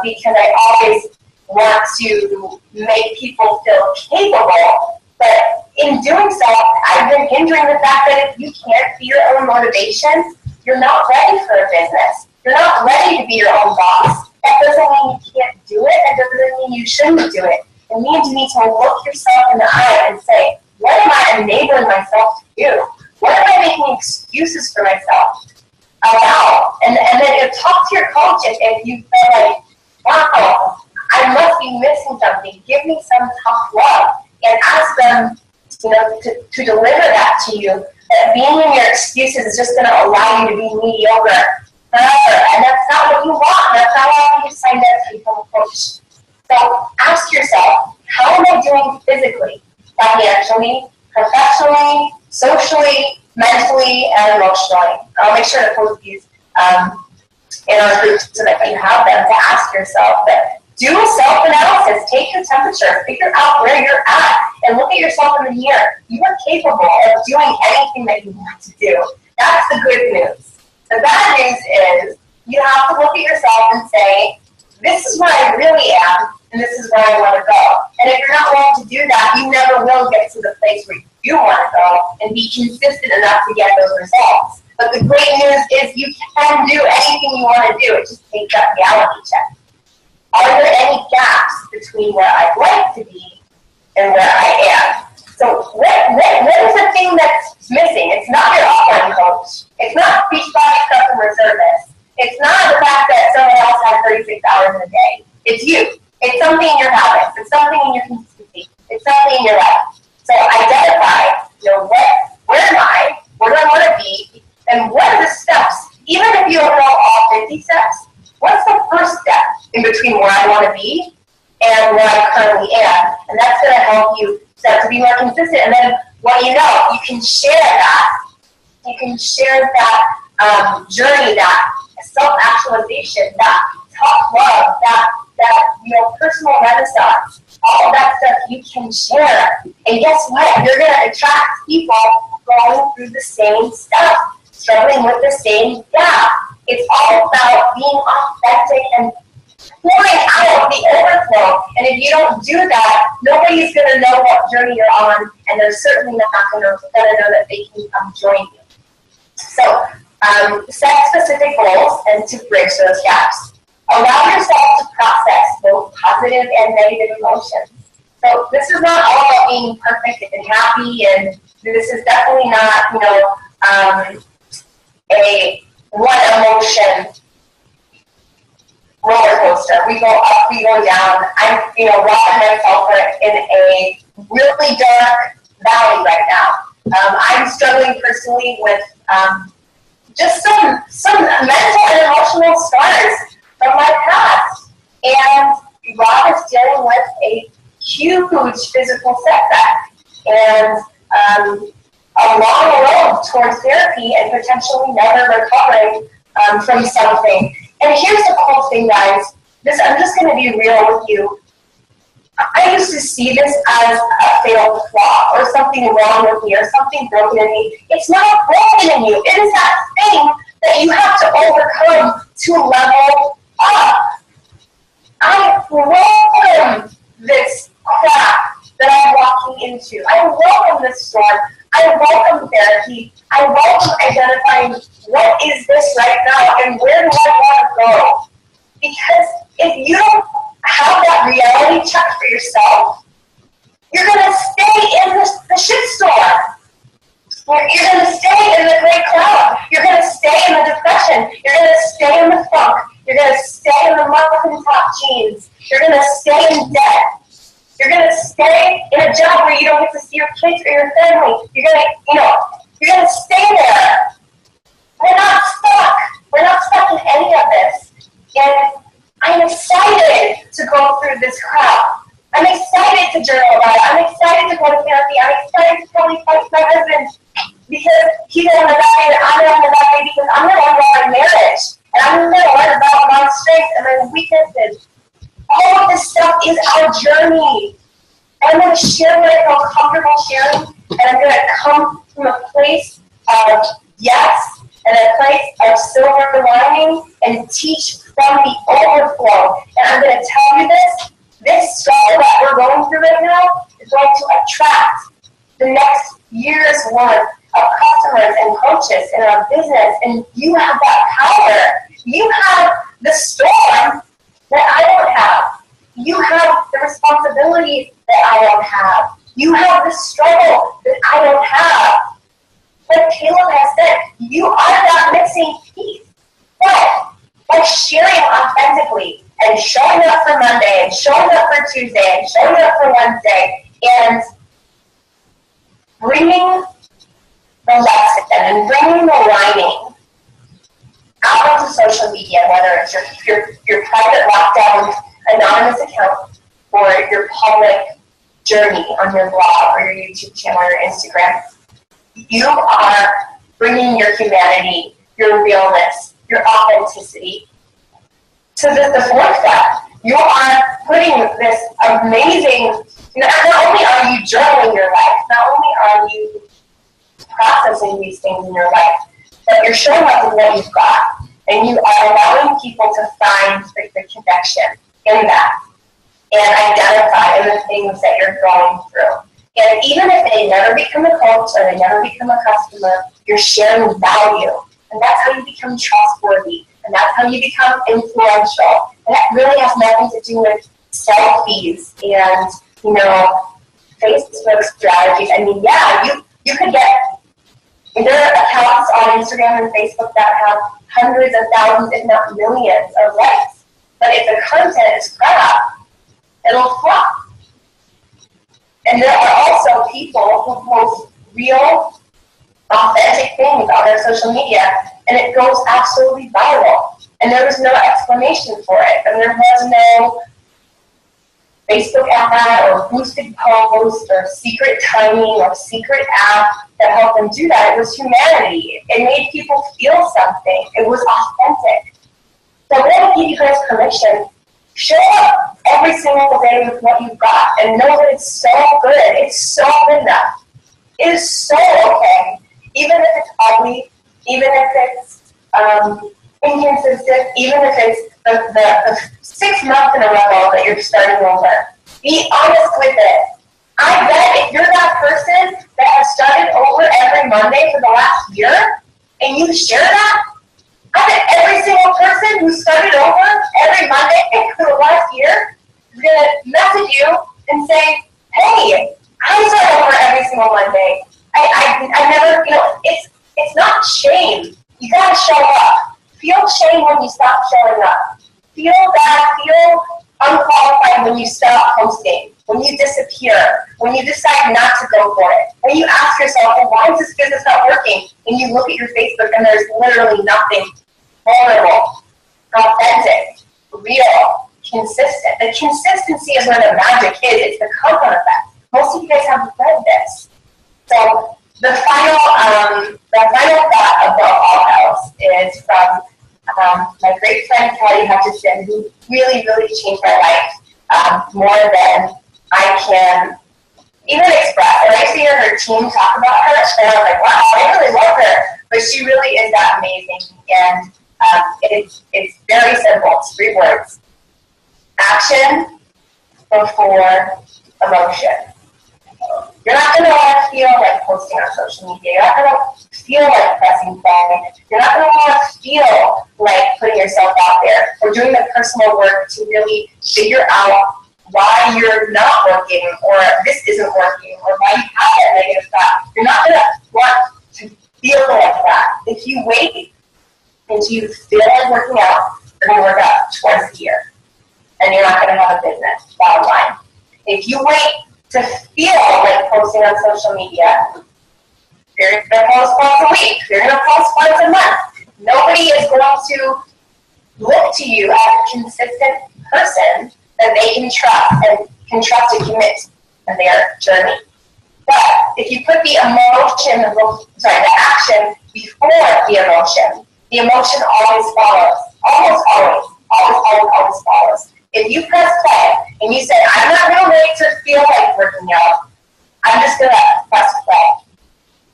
because I always want to make people feel capable. But in doing so, I've been hindering the fact that if you can't be your own motivation, you're not ready for a business. You're not ready to be your own boss. That doesn't mean you can't do it. That doesn't mean you shouldn't do it. It means you need to look yourself in the eye and say, what am I enabling myself to do? What am I making excuses for myself about? And then talk to your coach if you feel like, wow, I must be missing something. Give me some tough love. And ask them to deliver that to you. That being in your excuses is just going to allow you to be mediocre forever. And that's not what you want. That's not why you signed up to become a coach. So ask yourself, how am I doing physically, financially, professionally, socially, mentally, and emotionally? I'll make sure to post these in our group so that you have them to ask yourself. But do a self-analysis. Take your temperature. Figure out where you're at and look at yourself in the mirror. You are capable of doing anything that you want to do. That's the good news. The bad news is you have to look at yourself and say, this is where I really am. and this is where I want to go. And if you're not willing to do that, you never will get to the place where you want to go and be consistent enough to get those results. But the great news is you can do anything you want to do. It just takes that reality check. Are there any gaps between where I'd like to be and where I am? So what is the thing that's missing? It's not your offline coach. It's not Beachbody customer service. It's not the fact that someone else has 36 hours in a day. It's you. It's something in your habits. It's something in your consistency. It's something in your life. So identify, where am I? Where do I want to be? And what are the steps? Even if you don't know all 50 steps, what's the first step in between where I want to be and where I currently am? And that's going to help you start to be more consistent. And then what do you know? You can share that. You can share that journey, that self-actualization, that self-love, that personal renaissance. All of that stuff you can share. And guess what? You're going to attract people going through the same stuff, struggling with the same gap. It's all about being authentic and pouring out the overflow. And if you don't do that, nobody's going to know what journey you're on, and they're certainly not going to know that they can come join you. So set specific goals and to bridge those gaps. Allow yourself to process both positive and negative emotions. So this is not all about being perfect and happy, and this is definitely not, a one emotion roller coaster. We go up, we go down. I'm, rocking myself in a really dark valley right now. I'm struggling personally with just some mental and emotional scars from my past. And Rob is dealing with a huge physical setback and a long road towards therapy and potentially never recovering from something. And here's the cool thing, guys. I'm just going to be real with you. I used to see this as a fatal flaw or something wrong with me or something broken in me. It's not broken in you. It is that thing that you have to overcome to level up. I welcome this crap that I'm walking into. I welcome this storm. I welcome therapy. I welcome identifying what is this right now and where do I want to go. Because if you don't have that reality check for yourself, you're going to stay in the shitstorm. You're going to stay in the gray cloud. You're going to stay in the depression. You're going to stay in the funk. You're going to stay in the muffin top jeans. You're going to stay in debt. You're going to stay in a job where you don't get to see your kids or your family. You're going to stay there. We're not stuck. We're not stuck in any of this. And I'm excited to go through this crap. I'm excited to journal about it. I'm excited to go to therapy. I'm excited to probably fight my husband because he doesn't want to die and I don't want to die because I'm going to learn about my marriage. And I'm going to learn about my strengths and my weaknesses. All of this stuff is our journey. And I'm going to share what I feel comfortable sharing. And I'm going to come from a place of yes and a place of silver lining and teach from the overflow. And I'm going to tell you this struggle that we're going through right now is going to attract the next year's worth of customers and coaches in our business. And you have that power. You have the storm that I don't have. You have the responsibilities that I don't have. You have the struggle that I don't have. Like Caleb has said, you are that missing piece. But by sharing authentically and showing up for Monday and showing up for Tuesday and showing up for Wednesday and bringing the lesson and bringing the writing out onto social media, whether it's your private lockdown anonymous account or your public journey on your blog or your YouTube channel or your Instagram, you are bringing your humanity, your realness, your authenticity to the forefront. You are putting this amazing, not only are you journaling your life, not only are you processing these things in your life, but you're showing up with what you've got. And you are allowing people to find the connection in that. and identify in the things that you're going through. And even if they never become a coach or they never become a customer, you're sharing value. And that's how you become trustworthy. And that's how you become influential. And that really has nothing to do with selfies and, Facebook strategies. I mean, yeah, you could get, there are accounts on Instagram and Facebook that have hundreds of thousands, if not millions, of likes. But if the content is crap, it'll flop. And there are also people who post real, authentic things on their social media, and it goes absolutely viral. And there was no explanation for it. And there was no Facebook ad or boosted post or secret timing or secret app that helped them do that. It was humanity. It made people feel something. It was authentic. So I'm going to give you guys permission. Show up every single day with what you've got and know that it's so good. It's so good enough. It is so okay. Even if it's ugly, even if it's inconsistent, even if it's the 6 months in a row that you're starting over. Be honest with it. I bet if you're that person that has started over every Monday for the last year, and you share that, I bet every single person who started over every Monday for the last year is going to message you and say, hey, I start over every single Monday. I never, it's not shame. You got to show up. Feel shame when you stop showing up. Feel bad, feel unqualified when you stop posting, when you disappear, when you decide not to go for it, when you ask yourself, well, why is this business not working? And you look at your Facebook and there's literally nothing vulnerable, authentic, real, consistent. The consistency is where the magic is. It's the compound effect. Most of you guys haven't read this. So the final thought about All House is from my great friend Kelly Hutchison, who really, really changed my life more than I can even express. And I see her team talk about her, and I was like, wow, I really love her. But she really is that amazing. And it's very simple. It's 3 words. Action before emotion. You're not going to want to feel like posting on social media. You're not going to feel like pressing play. You're not going to want to feel like putting yourself out there or doing the personal work to really figure out why you're not working or this isn't working or why you have that negative thought. You're not going to want to feel like that. If you wait until you feel like working out, you're going to work out twice a year. And you're not going to have a business, bottom line. If you wait to feel like posting on social media, you're going to post once a week, you're going to post once a month. Nobody is going to look to you as a consistent person that they can trust and can trust to commit to their journey. But if you put the action before the emotion always follows. Always follows. If you press play and you say, I'm not going to wait to feel like working out, I'm just going to press play.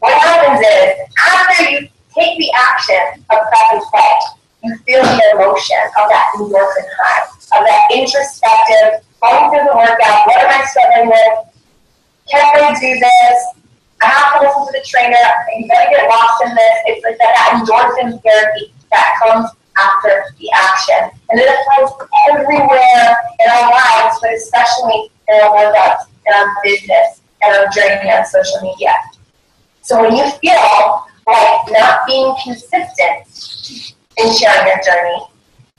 What happens is, after you take the action of pressing play, you feel the emotion of that endorphin high, of that introspective, going through the workout, what am I struggling with? Can I do this? I have to listen to the trainer. You gotta get lost in this. It's like that endorphin therapy that comes after the action. And it applies everywhere in our lives, but especially in our workouts, in our business, and our journey on social media. So when you feel like not being consistent in sharing your journey,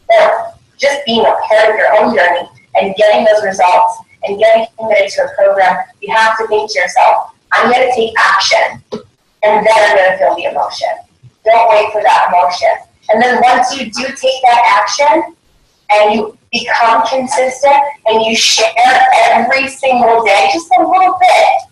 or just being a part of your own journey and getting those results and getting committed to a program, you have to think to yourself, I'm going to take action, and then I'm going to feel the emotion. Don't wait for that emotion. And then once you do take that action and you become consistent and you share every single day, just a little bit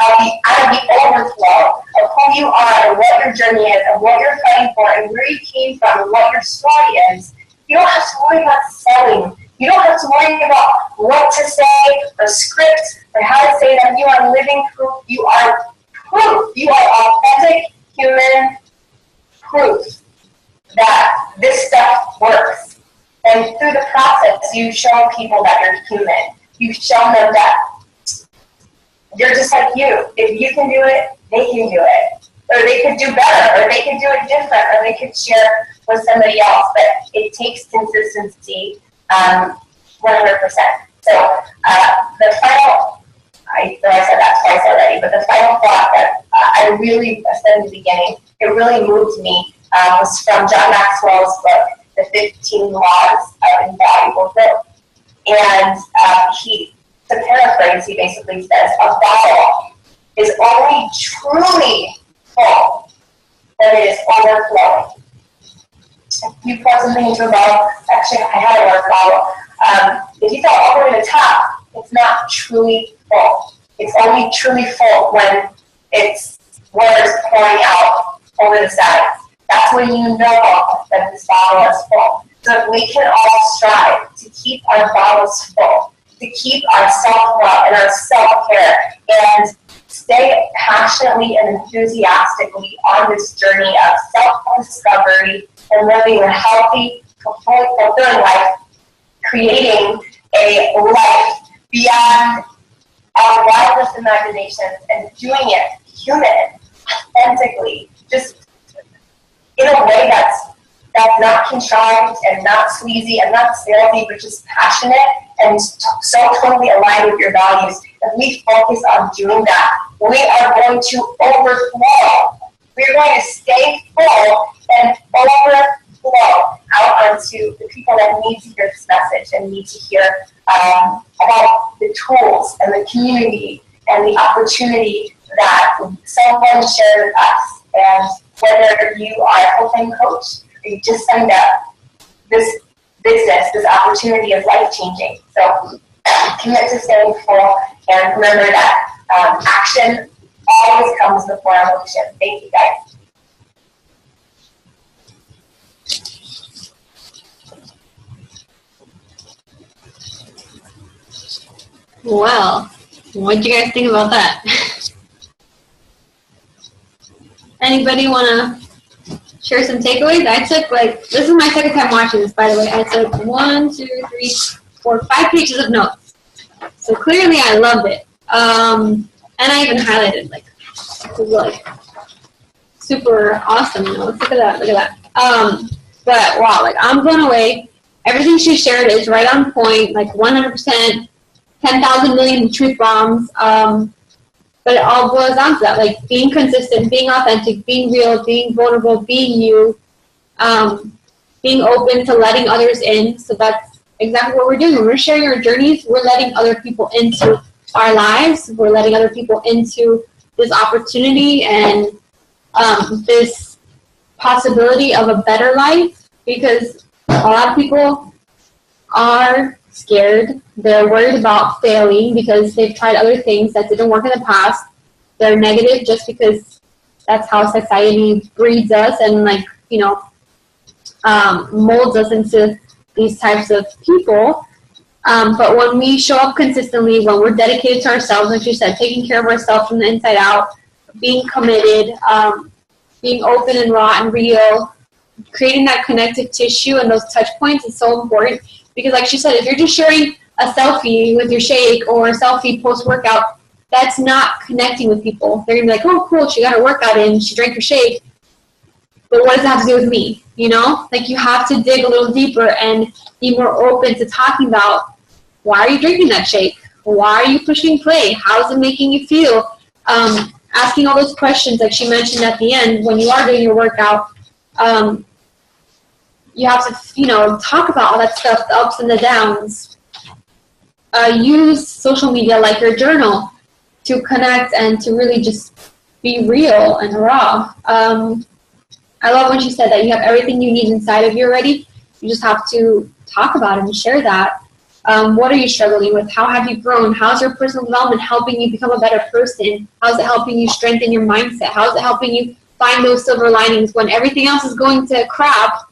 out of the overflow of who you are and what your journey is and what you're fighting for and where you came from and what your story is, you don't have to worry about selling. You don't have to worry about what to say or script or how to say that. You are living proof. You are proof. You are authentic human proof that this stuff works. And through the process, you show people that you're human. You show them that you're just like you. If you can do it, they can do it. Or they could do better, or they could do it different, or they could share with somebody else. But it takes consistency 100%. So the final, I know I said that twice already, but the final thought that I really said in the beginning, it really moved me, was from John Maxwell's book, The 15 Laws of Invaluable Growth. And to paraphrase, he basically says, a bottle is only truly full when it is overflowing. If you pour something into a bottle, actually, I had a water bottle. If you fill it all the way to the top, it's not truly full. It's only truly full when it's water's pouring out over the sides. That's when you know that this bottle is full. So we can all strive to keep our bottles full, to keep our self-love and our self-care, and stay passionately and enthusiastically on this journey of self-discovery and living a healthy, fulfilling life, creating a life beyond our wildest imaginations and doing it human, authentically, just in a way that's not contrived and not sleazy and not salesy, but just passionate and so totally aligned with your values. If we focus on doing that, we are going to overflow. We're going to stay full and overflow out onto the people that need to hear this message and need to hear about the tools and the community and the opportunity that someone shared with us. And whether you are a full-time coach or you just signed up, this business, this opportunity is life-changing. So commit to staying full, and remember that action always comes before emotion. Thank you, guys. Well, what do you guys think about that? Anybody want to share some takeaways? I took, this is my second time watching this, by the way. I took 1, 2, 3, 4, 5 pages of notes. So clearly I loved it. And I even highlighted, super awesome notes. Look at that. But wow, I'm blown away. Everything she shared is right on point, 100%, 10,000 million truth bombs. But it all boils down to that, being consistent, being authentic, being real, being vulnerable, being you, being open to letting others in. So that's exactly what we're doing. When we're sharing our journeys, we're letting other people into our lives. We're letting other people into this opportunity and this possibility of a better life, because a lot of people are scared. They're worried about failing because they've tried other things that didn't work in the past. They're negative just because that's how society breeds us and molds us into these types of people. But when we show up consistently, when we're dedicated to ourselves, like you said, taking care of ourselves from the inside out, being committed, being open and raw and real, creating that connective tissue and those touch points is so important. Because like she said, if you're just sharing a selfie with your shake or a selfie post-workout, that's not connecting with people. They're going to be like, oh, cool, she got her workout in, she drank her shake. But what does that have to do with me? You have to dig a little deeper and be more open to talking about, why are you drinking that shake? Why are you pushing play? How is it making you feel? Asking all those questions, like she mentioned at the end, when you are doing your workout, you have to, talk about all that stuff, the ups and the downs. Use social media like your journal to connect and to really just be real and raw. I love when she said that you have everything you need inside of you already. You just have to talk about it and share that. What are you struggling with? How have you grown? How's your personal development helping you become a better person? How's it helping you strengthen your mindset? How's it helping you find those silver linings when everything else is going to crap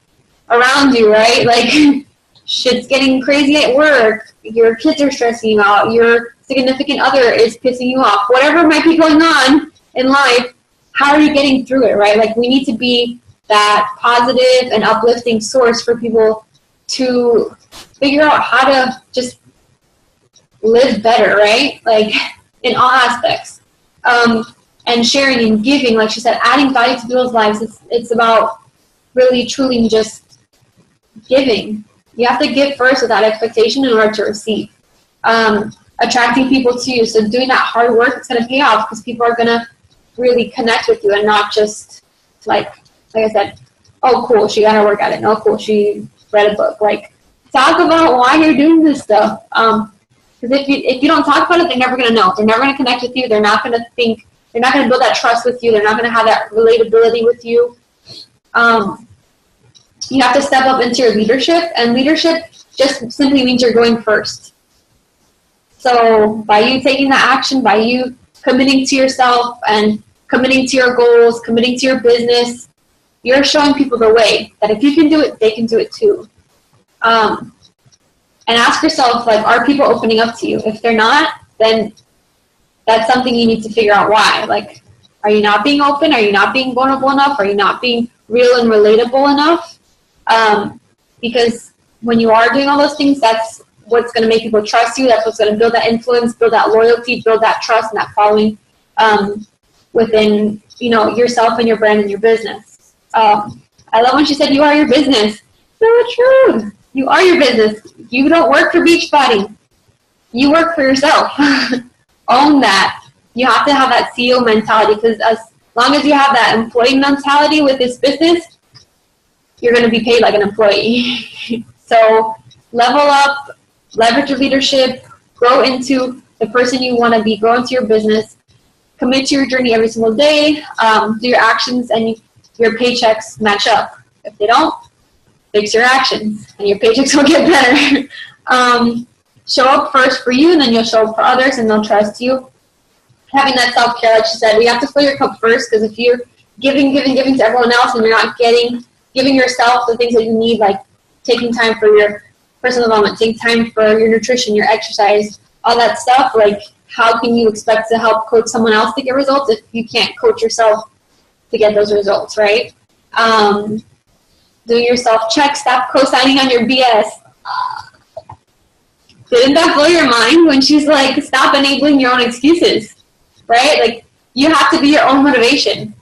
around you, right? Shit's getting crazy at work. Your kids are stressing you out. Your significant other is pissing you off. Whatever might be going on in life, how are you getting through it, right? We need to be that positive and uplifting source for people to figure out how to just live better, right? Like in all aspects. And sharing and giving, like she said, adding value to people's lives. It's about really, truly just giving. You have to give first without expectation in order to receive. Attracting people to you. So doing that hard work, it's going to pay off because people are going to really connect with you and not just like I said, oh, cool, she got her work at it. Oh, cool, she read a book. Like, talk about why you're doing this stuff. Because if you don't talk about it, they're never going to know. They're never going to connect with you. They're not going to think. They're not going to build that trust with you. They're not going to have that relatability with you. You have to step up into your leadership, and leadership just simply means you're going first. So by you taking the action, by you committing to yourself and committing to your goals, committing to your business, you're showing people the way that if you can do it, they can do it too. And ask yourself, like, are people opening up to you? If they're not, then that's something you need to figure out why. Like, are you not being open? Are you not being vulnerable enough? Are you not being real and relatable enough? Because when you are doing all those things, that's what's going to make people trust you. That's what's going to build that influence, build that loyalty, build that trust and that following within, yourself and your brand and your business. I love when she said, you are your business. So true. You are your business. You don't work for Beachbody. You work for yourself. Own that. You have to have that CEO mentality, because as long as you have that employee mentality with this business, you're going to be paid like an employee. So level up, leverage your leadership, grow into the person you want to be, grow into your business, commit to your journey every single day, do your actions, and your paychecks match up. If they don't, fix your actions, and your paychecks will get better. Show up first for you, and then you'll show up for others, and they'll trust you. Having that self-care, like she said, we have to fill your cup first, because if you're giving to everyone else and you're not giving yourself the things that you need, like taking time for your personal development, taking time for your nutrition, your exercise, all that stuff, like how can you expect to help coach someone else to get results if you can't coach yourself to get those results, right? Doing your self-check, stop co-signing on your BS. Didn't that blow your mind when she's like, stop enabling your own excuses, right? Like, you have to be your own motivation.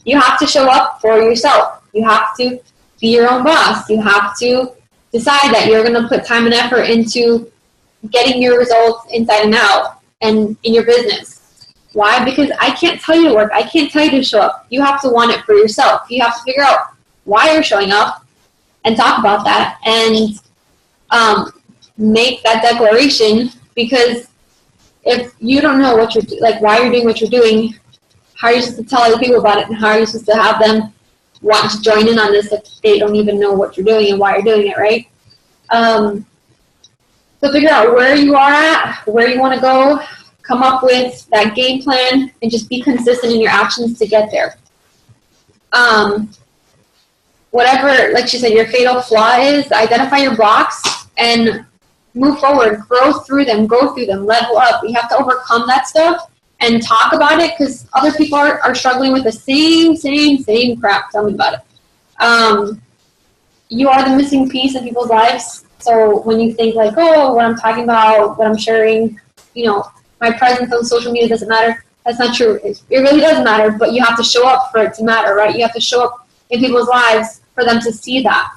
You have to show up for yourself. You have to be your own boss. You have to decide that you're going to put time and effort into getting your results inside and out and in your business. Why? Because I can't tell you to work. I can't tell you to show up. You have to want it for yourself. You have to figure out why you're showing up and talk about that and make that declaration, because if you don't know what why you're doing what you're doing, how are you supposed to tell other people about it, and how are you supposed to have them want to join in on this if they don't even know what you're doing and why you're doing it, right? So figure out where you are at, where you want to go, come up with that game plan, and just be consistent in your actions to get there. Whatever, like she said, your fatal flaw is, identify your blocks and move forward, grow through them, go through them, level up. You have to overcome that stuff and talk about it, because other people are struggling with the same crap. Tell me about it. You are the missing piece in people's lives. So when you think like, oh, what I'm talking about, what I'm sharing, my presence on social media doesn't matter, that's not true. It really does matter, but you have to show up for it to matter, right? You have to show up in people's lives for them to see that,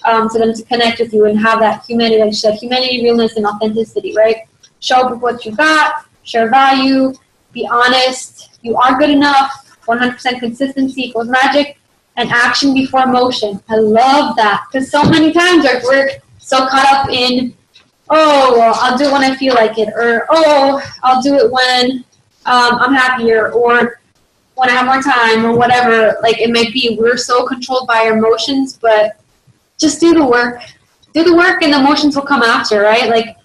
for them to connect with you and have that humanity, like you said, humanity, realness, and authenticity, right? Show up with what you got, share value, be honest, you are good enough, 100% consistency equals magic, and action before motion. I love that, because so many times we're so caught up in, oh, well, I'll do it when I feel like it, or, oh, I'll do it when I'm happier, or when I have more time, or whatever, like it may be. We're so controlled by our emotions, but just do the work. Do the work, and the emotions will come after, right? Like,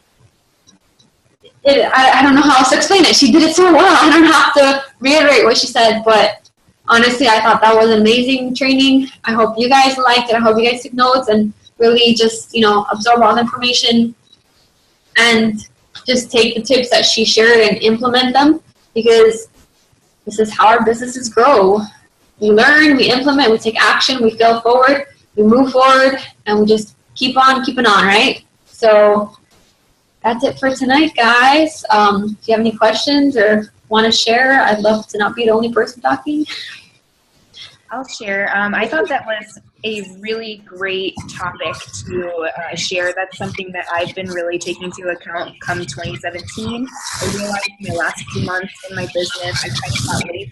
I don't know how else to explain it. She did it so well. I don't have to reiterate what she said, but honestly, I thought that was an amazing training. I hope you guys liked it. I hope you guys took notes and really just, absorb all the information and just take the tips that she shared and implement them, because this is how our businesses grow. We learn, we implement, we take action, we fail forward, we move forward, and we just keep on keeping on, right? So that's it for tonight, guys. Do you have any questions or want to share? I'd love to not be the only person talking. I'll share. I thought that was a really great topic to share. That's something that I've been really taking into account come 2017. I realized in the last few months in my business, I kind of got lazy.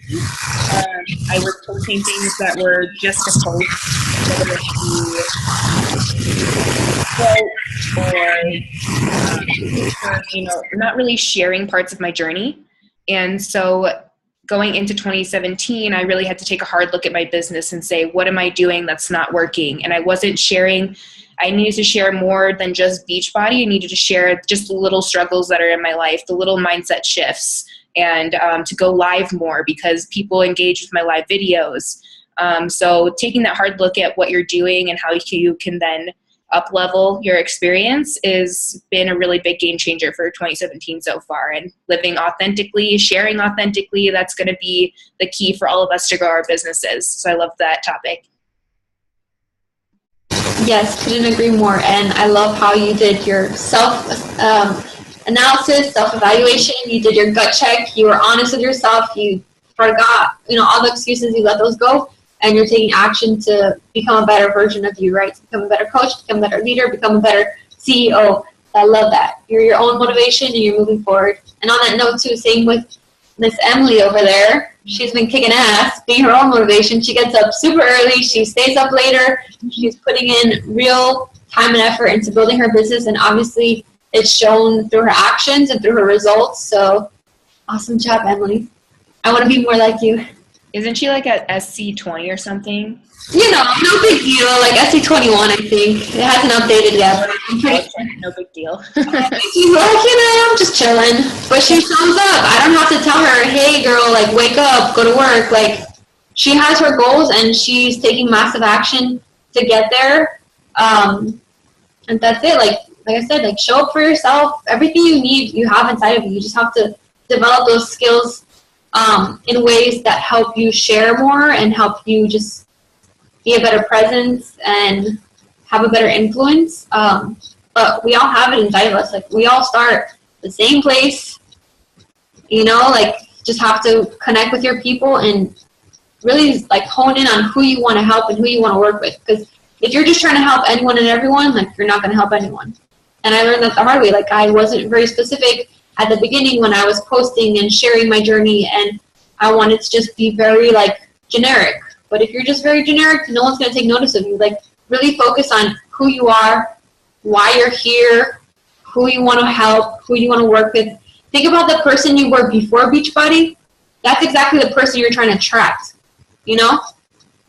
I was posting things that were just a post, whether it be or not really sharing parts of my journey. And so going into 2017, I really had to take a hard look at my business and say, what am I doing that's not working? And I wasn't sharing. I needed to share more than just Beachbody. I needed to share just the little struggles that are in my life, the little mindset shifts, and to go live more because people engage with my live videos. So taking that hard look at what you're doing and how you can then up-level your experience has been a really big game changer for 2017 so far. And living authentically, sharing authentically, that's going to be the key for all of us to grow our businesses. So I love that topic. Yes, couldn't agree more. And I love how you did your self-analysis, self-evaluation. You did your gut check. You were honest with yourself. You forgot, all the excuses, you let those go. And you're taking action to become a better version of you, right? To become a better coach, become a better leader, become a better CEO. I love that. You're your own motivation and you're moving forward. And on that note too, same with Miss Emily over there. She's been kicking ass, being her own motivation. She gets up super early. She stays up later. She's putting in real time and effort into building her business. And obviously it's shown through her actions and through her results. So awesome job, Emily. I want to be more like you. Isn't she like at SC20 or something? No big deal. Like SC21, I think. It hasn't updated yet. But I'm pretty no big deal. She's like, I'm just chilling. But she shows up. I don't have to tell her, hey, girl, like, wake up, go to work. Like, she has her goals, and she's taking massive action to get there. And that's it. Like I said, like, show up for yourself. Everything you need, you have inside of you. You just have to develop those skills in ways that help you share more and help you just be a better presence and have a better influence. But we all have it inside of us. Like, we all start the same place, just have to connect with your people and really, like, hone in on who you want to help and who you want to work with. Because if you're just trying to help anyone and everyone, like, you're not going to help anyone. And I learned that the hard way. Like, I wasn't very specific at the beginning when I was posting and sharing my journey, and I wanted to just be very, like, generic. But if you're just very generic, no one's going to take notice of you. Like, really focus on who you are, why you're here, who you want to help, who you want to work with. Think about the person you were before Beachbody. That's exactly the person you're trying to attract, because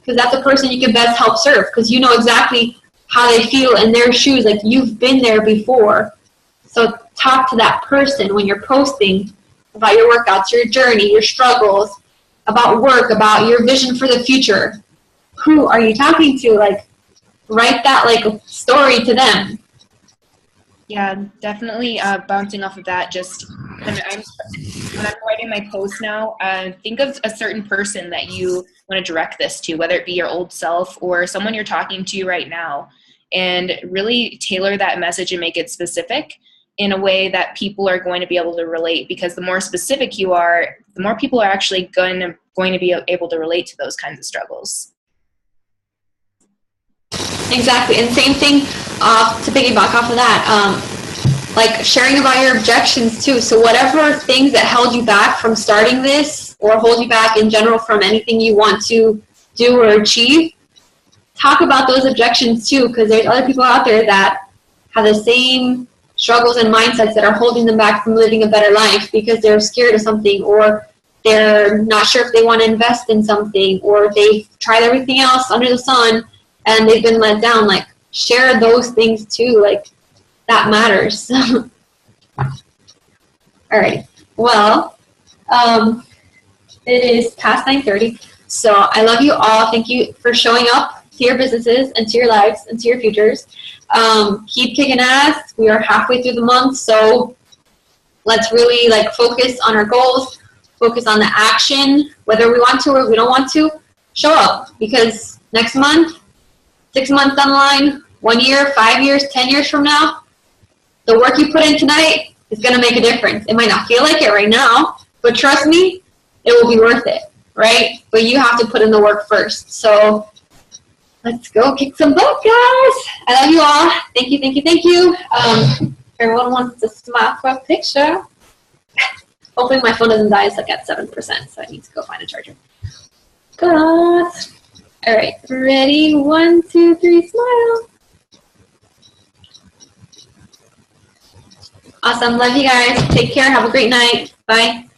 that's the person you can best help serve, because you know exactly how they feel in their shoes. Like, you've been there before. So talk to that person when you're posting about your workouts, your journey, your struggles, about work, about your vision for the future. Who are you talking to? Like, write that, like, story to them. Yeah, definitely bouncing off of that, just when I'm writing my post now, think of a certain person that you want to direct this to, whether it be your old self or someone you're talking to right now, and really tailor that message and make it specific in a way that people are going to be able to relate, because the more specific you are, the more people are actually going to be able to relate to those kinds of struggles. Exactly. And same thing to piggyback off of that, like sharing about your objections too. So whatever things that held you back from starting this, or hold you back in general from anything you want to do or achieve, talk about those objections too, because there's other people out there that have the same struggles and mindsets that are holding them back from living a better life because they're scared of something, or they're not sure if they want to invest in something, or they've tried everything else under the sun and they've been let down. Like, share those things too. Like, that matters. All right. Well, it is past 9:30. So I love you all. Thank you for showing up to your businesses and to your lives and to your futures. Keep kicking ass. We are halfway through the month, so let's really, like, focus on our goals, focus on the action, whether we want to or we don't want to. Show up, because next month, 6 months down the line, 1 year, 5 years, 10 years from now, the work you put in tonight is going to make a difference. It might not feel like it right now, but trust me, it will be worth it, right? But you have to put in the work first. So let's go kick some butt, guys. I love you all. Thank you, thank you, thank you. Everyone wants to smile for a picture. Hopefully my phone doesn't die. It's like at 7%, so I need to go find a charger. God. All right, ready? 1, 2, 3, smile. Awesome. Love you guys. Take care. Have a great night. Bye.